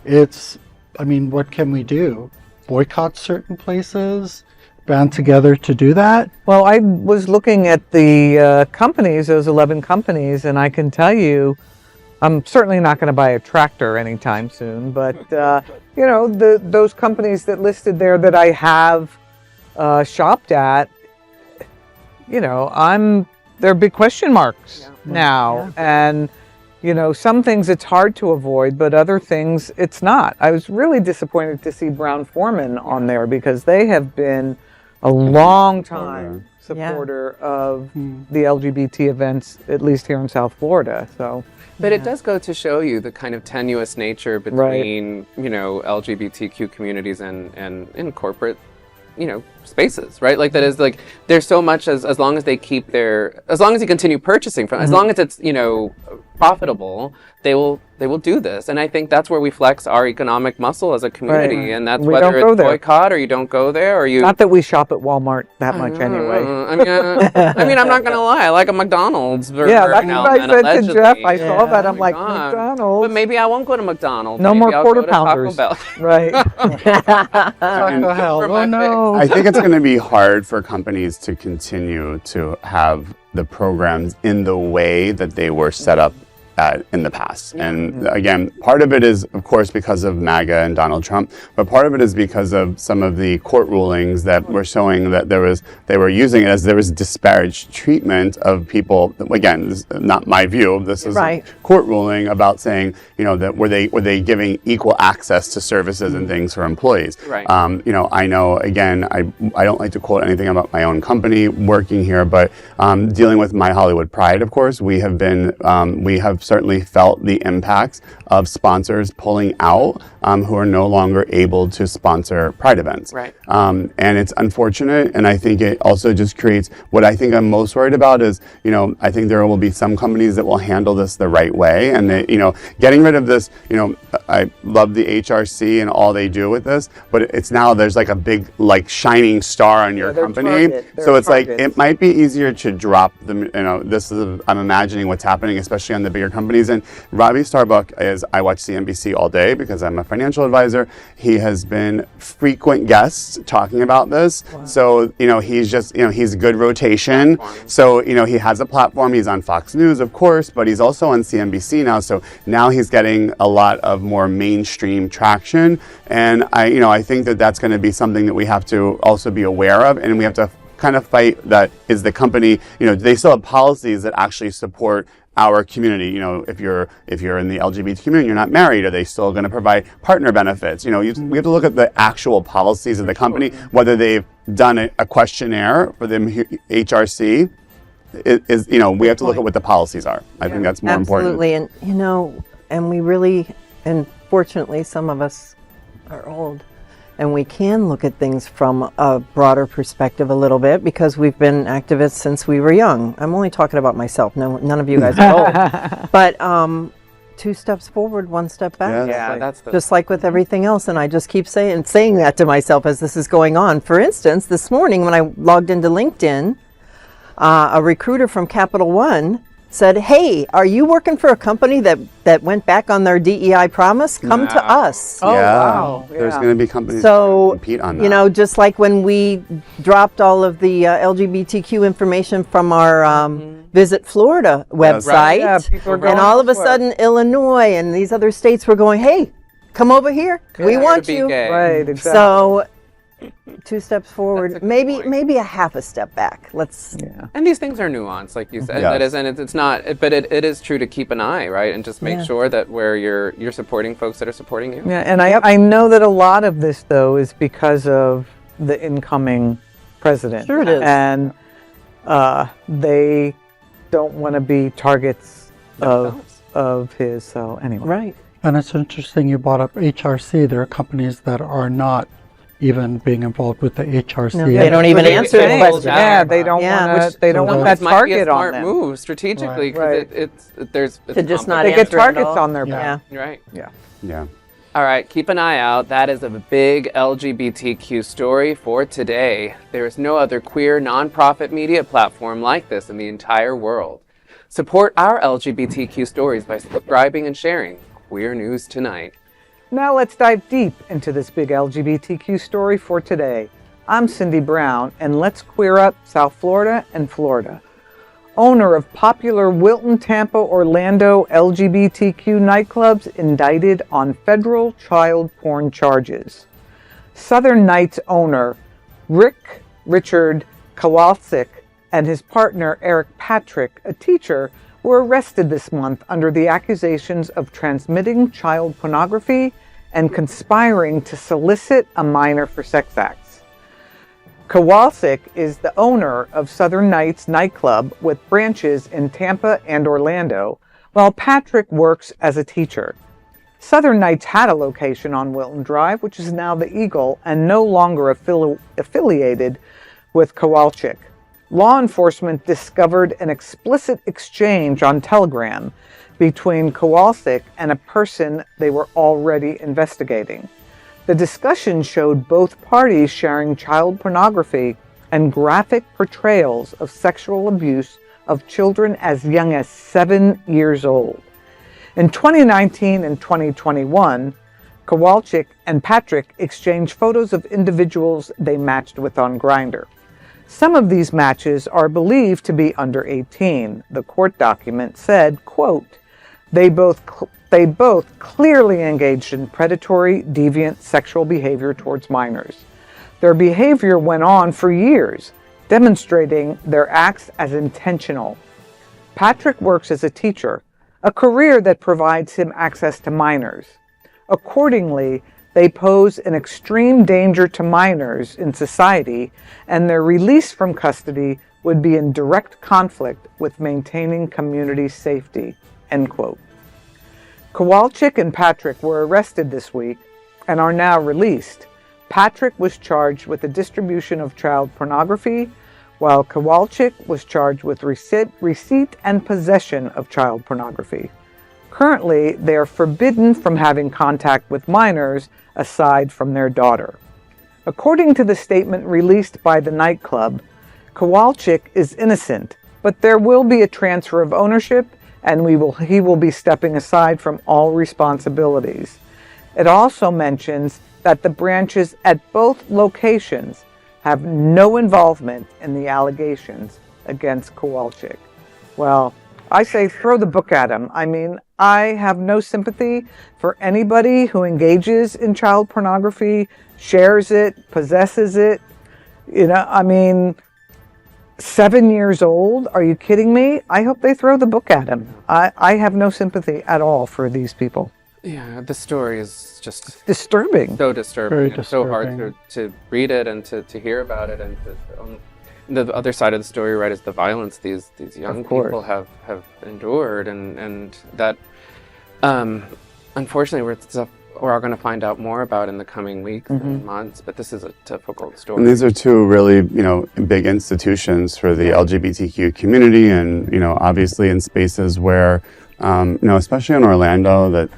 Speaker 3: what can we do? Boycott certain places? Band together to do that?
Speaker 4: Well, I was looking at the companies, those 11 companies, and I can tell you, I'm certainly not going to buy a tractor anytime soon, but, those companies that listed there that I have shopped at, there are big question marks now. And, some things it's hard to avoid, but other things it's not. I was really disappointed to see Brown-Forman on there because they have been a long time supporter of the LGBT events, at least here in South Florida. So,
Speaker 1: but it does go to show you the kind of tenuous nature between, LGBTQ communities and in corporate, spaces, right? Like that is there's so much as long as they keep as long as you continue purchasing from, as long as it's, profitable, they will do this. And I think that's where we flex our economic muscle as a community.
Speaker 4: Right.
Speaker 1: And that's
Speaker 4: We
Speaker 1: whether
Speaker 4: don't go
Speaker 1: it's
Speaker 4: there.
Speaker 1: boycott or you don't go there or you...
Speaker 4: Not that we shop at Walmart that much anyway.
Speaker 1: I'm not going to lie. I like a McDonald's.
Speaker 4: Yeah, that's what I said to Jeff. I saw that. I'm like,
Speaker 1: God.
Speaker 4: McDonald's.
Speaker 1: But maybe I won't go to McDonald's.
Speaker 4: No
Speaker 1: Maybe
Speaker 4: more
Speaker 1: I'll
Speaker 4: quarter
Speaker 1: go to Taco
Speaker 4: pounders.
Speaker 1: Bell.
Speaker 4: Right.
Speaker 3: Taco hell. Oh no.
Speaker 5: I think it's going to be hard for companies to continue to have the programs in the way that they were set up in the past. And again, part of it is, of course, because of MAGA and Donald Trump, but part of it is because of some of the court rulings that were showing that they were using it as there was disparaged treatment of people. Again, this is not my view. This is a court ruling about saying, that were they giving equal access to services and things for employees.
Speaker 1: Right.
Speaker 5: I know, again, I don't like to quote anything about my own company working here, but dealing with My Hollywood Pride, of course, we have certainly felt the impacts of sponsors pulling out who are no longer able to sponsor Pride events. Right. And it's unfortunate, and I think it also just creates, what I think I'm most worried about is, I think there will be some companies that will handle this the right way, and getting rid of this, I love the HRC and all they do with this, but it's now there's like a big shining star on your company. So it's it might be easier to drop them, I'm imagining what's happening, especially on the bigger companies. And Robbie Starbuck I watch CNBC all day because I'm a financial advisor. He has been frequent guests talking about this. Wow. So, he's just, he's a good rotation. So, he has a platform. He's on Fox News, of course, but he's also on CNBC now. So now he's getting a lot of more mainstream traction. And I think that that's going to be something that we have to also be aware of, and we have to kind of fight that is the company, they still have policies that actually support our community. If you're in the LGBT community, you're not married, are they still going to provide partner benefits? We have to look at the actual policies of the company, whether they've done a questionnaire for the HRC. We have to look at what the policies are. I think that's more important.
Speaker 2: Absolutely, and we really, and fortunately, some of us are old, and we can look at things from a broader perspective a little bit because we've been activists since we were young. I'm only talking about myself. No, none of you guys are old. But 2 steps forward, 1 step back.
Speaker 1: Yeah, that's
Speaker 2: just like with everything else. And I just keep saying that to myself as this is going on. For instance, this morning when I logged into LinkedIn, a recruiter from Capital One said, "Hey, are you working for a company that went back on their DEI promise? Come to us."
Speaker 4: Oh, wow.
Speaker 5: There's going to be companies
Speaker 2: so,
Speaker 5: that compete on that.
Speaker 2: Just like when we dropped all of the LGBTQ information from our Visit Florida website,
Speaker 1: Right.
Speaker 4: Yeah, people are going
Speaker 2: and all of a
Speaker 4: elsewhere.
Speaker 2: sudden Illinois and these other states were going, "Hey, come over here. We want
Speaker 1: To be
Speaker 2: you."
Speaker 1: gay.
Speaker 4: Right, exactly.
Speaker 2: So 2 steps forward,
Speaker 1: That's a good
Speaker 2: maybe
Speaker 1: point.
Speaker 2: maybe a half a step back. Let's
Speaker 1: And these things are nuanced, like you said.
Speaker 5: Yes.
Speaker 1: That is, and it's not, but it is true to keep an eye, right, and just make
Speaker 2: Yeah.
Speaker 1: sure that where you're supporting folks that are supporting you.
Speaker 4: Yeah, and I know that a lot of this, though, is because of the incoming president.
Speaker 2: Sure it is.
Speaker 4: And they don't want to be targets of his, so anyway.
Speaker 2: right.
Speaker 3: And it's interesting you brought up HRC. There are companies that are not even being involved with the HRC.
Speaker 2: No, they don't even
Speaker 1: They
Speaker 2: answer the
Speaker 1: say,
Speaker 2: question.
Speaker 4: Yeah, they don't
Speaker 2: Yeah.
Speaker 4: want to. They don't want
Speaker 1: Sometimes
Speaker 4: that
Speaker 1: might be a
Speaker 4: target on
Speaker 1: smart
Speaker 4: them.
Speaker 1: move strategically because
Speaker 4: Right.
Speaker 1: it's there's it's
Speaker 2: To just not
Speaker 4: They
Speaker 2: answer
Speaker 4: get targets
Speaker 2: at all.
Speaker 4: on their
Speaker 2: Yeah.
Speaker 4: back.
Speaker 1: right.
Speaker 5: Yeah.
Speaker 1: All right, keep an eye out. That is a big LGBTQ story for today. There is no other queer nonprofit media platform like this in the entire world. Support our LGBTQ stories by subscribing and sharing Queer News Tonight.
Speaker 4: Now let's dive deep into this big LGBTQ story for today. I'm Cindy Brown, and let's queer up South Florida and Florida. Owner of popular Wilton, Tampa, Orlando LGBTQ nightclubs indicted on federal child porn charges. Southern Nights owner Richard Kowalczyk and his partner Eric Patrick, a teacher, were arrested this month under the accusations of transmitting child pornography and conspiring to solicit a minor for sex acts. Kowalczyk is the owner of Southern Nights nightclub with branches in Tampa and Orlando, while Patrick works as a teacher. Southern Nights had a location on Wilton Drive, which is now the Eagle and no longer affiliated with Kowalczyk. Law enforcement discovered an explicit exchange on Telegram between Kowalczyk and a person they were already investigating. The discussion showed both parties sharing child pornography and graphic portrayals of sexual abuse of children as young as 7 years old. In 2019 and 2021, Kowalczyk and Patrick exchanged photos of individuals they matched with on Grindr. Some of these matches are believed to be under 18. The court document said, quote, they both clearly engaged in predatory, deviant sexual behavior towards minors. Their behavior went on for years, demonstrating their acts as intentional. Patrick works as a teacher, a career that provides him access to minors. Accordingly, they pose an extreme danger to minors in society, and their release from custody would be in direct conflict with maintaining community safety, end quote. Kowalczyk and Patrick were arrested this week and are now released. Patrick was charged with the distribution of child pornography, while Kowalczyk was charged with receipt and possession of child pornography. Currently, they are forbidden from having contact with minors aside from their daughter. According to the statement released by the nightclub, Kowalczyk is innocent, but there will be a transfer of ownership and he will be stepping aside from all responsibilities. It also mentions that the branches at both locations have no involvement in the allegations against Kowalczyk. Well, I say throw the book at him. I mean, I have no sympathy for anybody who engages in child pornography, shares it, possesses it. You know, I mean, 7 years old? Are you kidding me? I hope they throw the book at him. I have no sympathy at all for these people.
Speaker 1: Yeah, the story is just
Speaker 4: Disturbing.
Speaker 1: so disturbing.
Speaker 3: Very
Speaker 1: It's so hard
Speaker 3: disturbing.
Speaker 1: to read it and to hear about it. And the other side of the story, right, is the violence these young
Speaker 4: Of course.
Speaker 1: people have endured, and that unfortunately we're all going to find out more about in the coming weeks and months. But this is a difficult story.
Speaker 5: And these are two really, big institutions for the LGBTQ community, and obviously in spaces where, especially in Orlando, that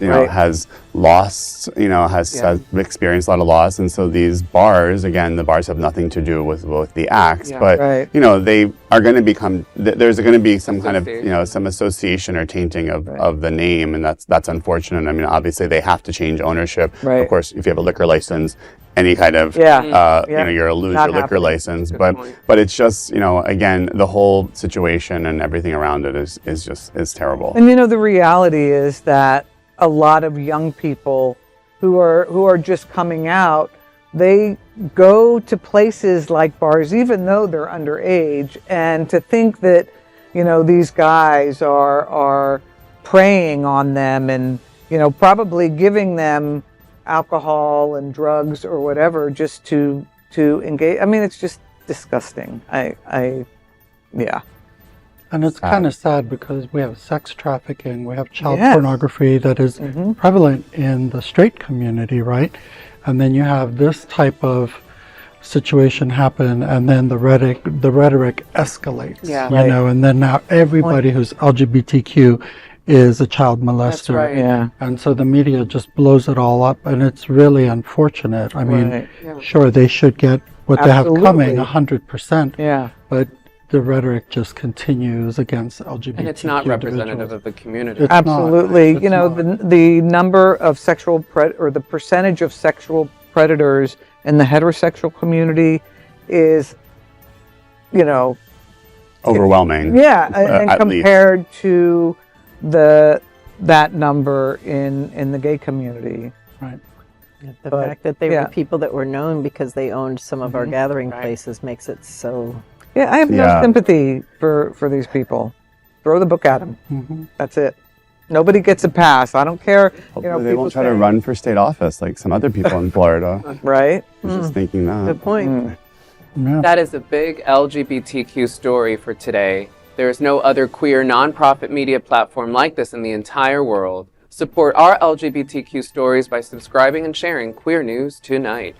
Speaker 4: Right.
Speaker 5: has lost, has experienced a lot of loss, and so these bars, again, the bars have nothing to do with the acts,
Speaker 1: Yeah.
Speaker 5: but
Speaker 4: Right.
Speaker 5: they are going to become. There's going to be some kind of
Speaker 1: Association.
Speaker 5: some association or tainting of the name, and that's unfortunate. I mean, obviously they have to change ownership.
Speaker 4: Right.
Speaker 5: Of course, if you have a liquor license, any kind of
Speaker 4: Yeah.
Speaker 5: you'll lose
Speaker 4: Not
Speaker 5: your liquor
Speaker 4: happening.
Speaker 5: license.
Speaker 1: Good
Speaker 5: But
Speaker 1: point.
Speaker 5: but it's just again, the whole situation and everything around it is terrible.
Speaker 4: And the reality is that a lot of young people who are just coming out, they go to places like bars, even though they're underage, and to think that these guys are preying on them and probably giving them alcohol and drugs or whatever just to engage. I mean, it's just disgusting. Yeah.
Speaker 3: And it's kind of sad because we have sex trafficking, we have child
Speaker 4: Yes.
Speaker 3: pornography that is prevalent in the straight community, right? And then you have this type of situation happen, and then the rhetoric escalates.
Speaker 1: Yeah.
Speaker 3: You
Speaker 4: Right.
Speaker 3: know, and then now everybody who's LGBTQ is a child molester.
Speaker 1: right.
Speaker 4: Yeah.
Speaker 3: And so the media just blows it all up, and it's really unfortunate. I mean,
Speaker 4: Right.
Speaker 3: sure, they should get what they have coming,
Speaker 4: Absolutely.
Speaker 3: 100%.
Speaker 4: Yeah.
Speaker 3: But the rhetoric just continues against LGBTQ
Speaker 1: And it's not representative
Speaker 3: individuals.
Speaker 1: of the community.
Speaker 3: It's not.
Speaker 4: Absolutely.
Speaker 3: It's not.
Speaker 4: The number of or the percentage of sexual predators in the heterosexual community is,
Speaker 5: Overwhelming.
Speaker 4: yeah, and
Speaker 5: at least.
Speaker 4: compared to that number in the gay community.
Speaker 3: Right.
Speaker 2: The
Speaker 4: But,
Speaker 2: fact that they
Speaker 4: yeah.
Speaker 2: were people that were known because they owned some of our gathering places makes it so.
Speaker 4: Yeah, I have no
Speaker 5: Yeah.
Speaker 4: sympathy for these people. Throw the book at them.
Speaker 3: Mm-hmm.
Speaker 4: That's it. Nobody gets a pass. I don't care.
Speaker 5: Hopefully they
Speaker 4: people
Speaker 5: won't try to
Speaker 4: say-
Speaker 5: run for state office like some other people in Florida.
Speaker 4: Right?
Speaker 5: I was just thinking that.
Speaker 2: Good point.
Speaker 3: Yeah.
Speaker 1: That is a big LGBTQ story for today. There is no other queer nonprofit media platform like this in the entire world. Support our LGBTQ stories by subscribing and sharing Queer News Tonight.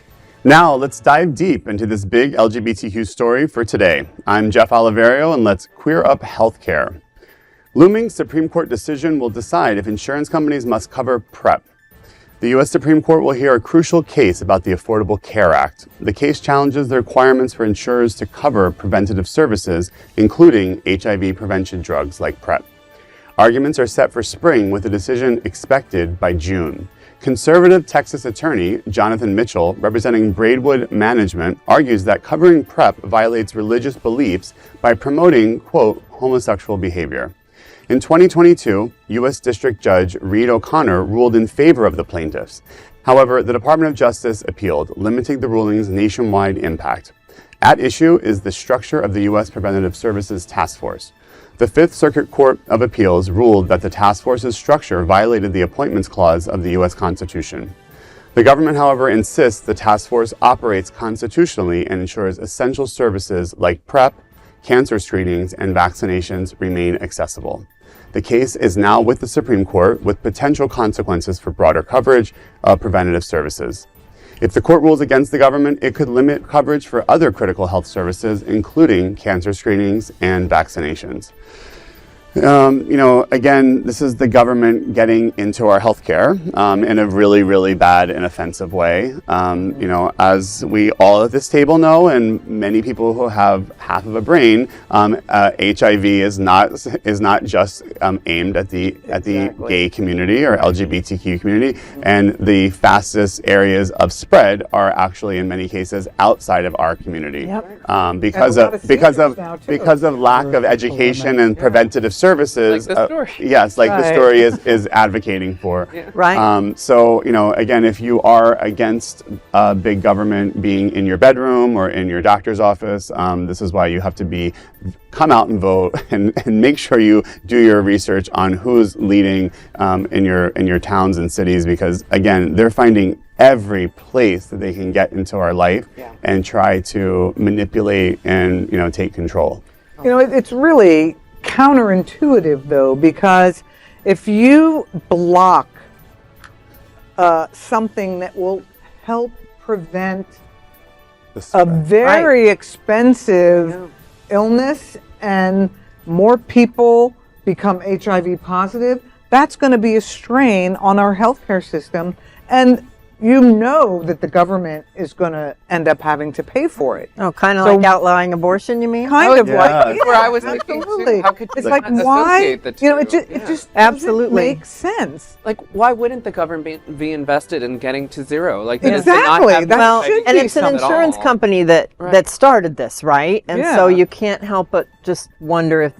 Speaker 5: Now, let's dive deep into this big LGBTQ story for today. I'm Jeff Oliverio, and let's queer up healthcare. Looming Supreme Court decision will decide if insurance companies must cover PrEP. The U.S. Supreme Court will hear a crucial case about the Affordable Care Act. The case challenges the requirements for insurers to cover preventative services, including HIV prevention drugs like PrEP. Arguments are set for spring, with a decision expected by June. Conservative Texas attorney Jonathan Mitchell, representing Braidwood Management, argues that covering PrEP violates religious beliefs by promoting, quote, homosexual behavior. In 2022, U.S. District Judge Reed O'Connor ruled in favor of the plaintiffs. However, the Department of Justice appealed, limiting the ruling's nationwide impact. At issue is the structure of the U.S. Preventative Services Task Force. The Fifth Circuit Court of Appeals ruled that the task force's structure violated the Appointments Clause of the U.S. Constitution. The government, however, insists the task force operates constitutionally and ensures essential services like PrEP, cancer screenings, and vaccinations remain accessible. The case is now with the Supreme Court, with potential consequences for broader coverage of preventative services. If the court rules against the government, it could limit coverage for other critical health services, including cancer screenings and vaccinations. Again, this is the government getting into our healthcare in a really, really bad and offensive way. As we all at this table know, and many people who have half of a brain, HIV is not just aimed at the gay community or LGBTQ community, and the fastest areas of spread are actually in many cases outside of our community,
Speaker 2: Yep.
Speaker 5: because
Speaker 4: And a lot of
Speaker 5: of
Speaker 4: seniors now, too.
Speaker 5: lack of education and preventative services.
Speaker 1: Like the story.
Speaker 5: Yes, like the
Speaker 4: Right.
Speaker 5: story is advocating for.
Speaker 2: Right.
Speaker 5: So, again, if you are against big government being in your bedroom or in your doctor's office, this is why you have to come out and vote and make sure you do your research on who's leading in your towns and cities, because, again, they're finding every place that they can get into our life and try to manipulate and, take control.
Speaker 4: It's really counterintuitive, though, because if you block something that will help prevent a very expensive illness and more people become HIV positive, that's going to be a strain on our healthcare system. And that the government is going to end up having to pay for it.
Speaker 2: Oh, kind of like outlawing abortion, you mean?
Speaker 4: Kind of like,
Speaker 1: That's where I was thinking,
Speaker 4: absolutely.
Speaker 1: too. How could
Speaker 4: It's
Speaker 1: you
Speaker 4: like,
Speaker 1: not
Speaker 4: why,
Speaker 1: associate the two?
Speaker 4: it just
Speaker 2: Absolutely.
Speaker 4: doesn't make sense.
Speaker 1: Like, why wouldn't the government be invested in getting to zero? Like, that is
Speaker 4: Exactly.
Speaker 1: to not have
Speaker 4: That
Speaker 2: Well,
Speaker 4: should
Speaker 2: and
Speaker 4: be
Speaker 2: it's an
Speaker 1: something at
Speaker 2: insurance
Speaker 1: all.
Speaker 2: company that started this, right? And so
Speaker 4: Yeah.
Speaker 2: you can't help but just wonder if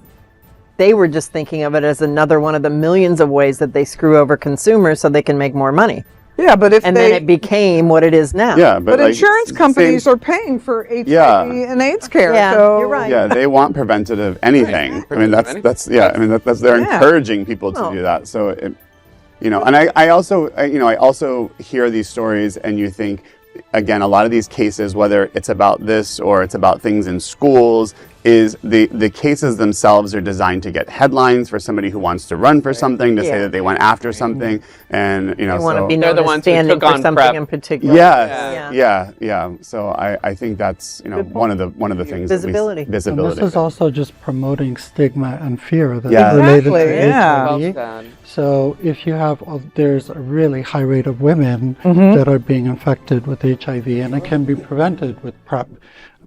Speaker 2: they were just thinking of it as another one of the millions of ways that they screw over consumers so they can make more money.
Speaker 4: Yeah, but if
Speaker 2: And then it became what it is now.
Speaker 5: Yeah,
Speaker 4: but
Speaker 5: like,
Speaker 4: insurance companies are paying for HIV and AIDS care.
Speaker 2: Yeah,
Speaker 4: so
Speaker 2: you're right.
Speaker 5: Yeah, they want preventative anything. I mean, that's they're encouraging people to do that. So, and I also hear these stories, and you think, again, a lot of these cases, whether it's about this or it's about things in schools, is the cases themselves are designed to get headlines for somebody who wants to run for something, to say that they went after something, and
Speaker 2: They want to be
Speaker 1: They're
Speaker 2: known
Speaker 1: the
Speaker 2: as
Speaker 1: ones who
Speaker 2: standing
Speaker 1: took
Speaker 2: for
Speaker 1: on
Speaker 2: something
Speaker 1: PrEP.
Speaker 2: in particular.
Speaker 5: Yeah. So I think that's one of the things.
Speaker 2: Visibility.
Speaker 3: And
Speaker 5: Visibility.
Speaker 3: this is also just promoting stigma and fear that's
Speaker 5: Yeah.
Speaker 3: related
Speaker 4: Exactly,
Speaker 3: to
Speaker 4: yeah.
Speaker 1: Well
Speaker 3: HIV.
Speaker 1: said.
Speaker 3: So if you have, there's a really high rate of women
Speaker 4: Mm-hmm.
Speaker 3: that are being infected with HIV, and it can be prevented with PrEP.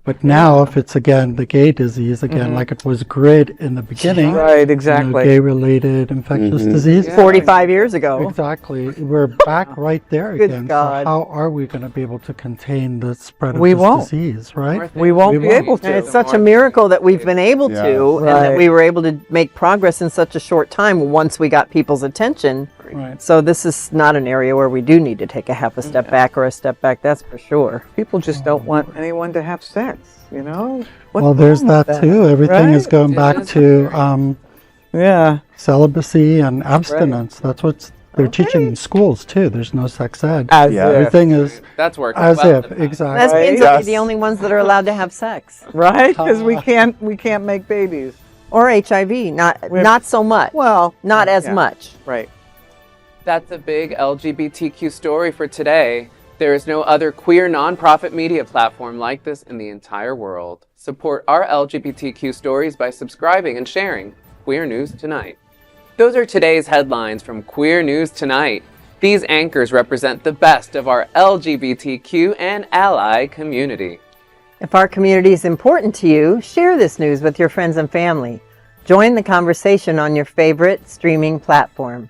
Speaker 3: But now, if it's again the gay disease, like it was GRID in the beginning,
Speaker 4: Mm-hmm. Right, exactly.
Speaker 3: gay-related infectious disease.
Speaker 2: 45 years ago.
Speaker 3: Exactly. We're back right there
Speaker 2: Good
Speaker 3: again.
Speaker 2: God.
Speaker 3: So how are we going to be able to contain the spread of
Speaker 4: We
Speaker 3: this
Speaker 4: won't.
Speaker 3: disease, right?
Speaker 4: We won't be able
Speaker 2: And
Speaker 4: to.
Speaker 2: it's such a miracle that we've been able
Speaker 5: Yeah.
Speaker 2: to, and that
Speaker 4: Right.
Speaker 2: we were able to make progress in such a short time once we got people's attention.
Speaker 3: Right.
Speaker 2: So this is not an area where we do need to take a half a step back or a step back, that's for sure.
Speaker 4: People just don't want anyone to have sex, What's
Speaker 3: Well, there's
Speaker 4: wrong with
Speaker 3: that too. Everything is
Speaker 4: right?
Speaker 3: going back to
Speaker 4: Yeah.
Speaker 3: celibacy and abstinence. That's what they're teaching in schools too. There's no sex ed.
Speaker 4: As
Speaker 5: Yeah.
Speaker 4: if,
Speaker 3: Everything is
Speaker 1: That's working
Speaker 3: as
Speaker 1: well.
Speaker 3: if, exactly.
Speaker 2: Lesbians
Speaker 5: Right.
Speaker 2: are the only ones that are allowed to have sex.
Speaker 4: right? Because we can't make babies.
Speaker 2: Or HIV, not so much.
Speaker 4: Well,
Speaker 2: not as
Speaker 4: yeah.
Speaker 2: much.
Speaker 4: Right.
Speaker 1: That's a big LGBTQ story for today. There is no other queer nonprofit media platform like this in the entire world. Support our LGBTQ stories by subscribing and sharing Queer News Tonight. Those are today's headlines from Queer News Tonight. These anchors represent the best of our LGBTQ and ally community.
Speaker 2: If our community is important to you, share this news with your friends and family. Join the conversation on your favorite streaming platform.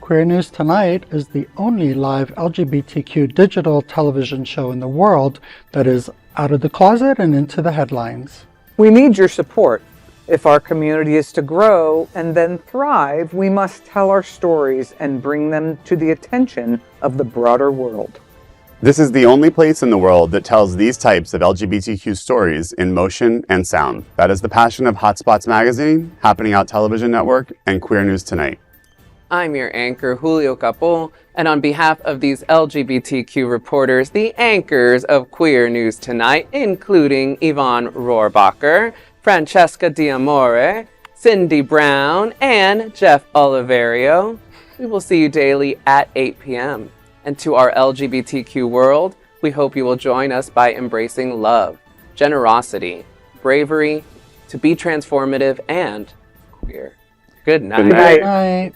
Speaker 3: Queer News Tonight is the only live LGBTQ digital television show in the world that is out of the closet and into the headlines.
Speaker 4: We need your support. If our community is to grow and then thrive, we must tell our stories and bring them to the attention of the broader world.
Speaker 5: This is the only place in the world that tells these types of LGBTQ stories in motion and sound. That is the passion of Hotspots Magazine, Happening Out Television Network, and Queer News Tonight.
Speaker 1: I'm your anchor, Julio Capo, and on behalf of these LGBTQ reporters, the anchors of Queer News Tonight, including Yvonne Rohrbacher, Franchesca D'Amore, Cindy Brown, and Jeff Oliverio. We will see you daily at 8 p.m. And to our LGBTQ world, we hope you will join us by embracing love, generosity, bravery, to be transformative and queer. Good night.
Speaker 5: Good night.
Speaker 3: Night.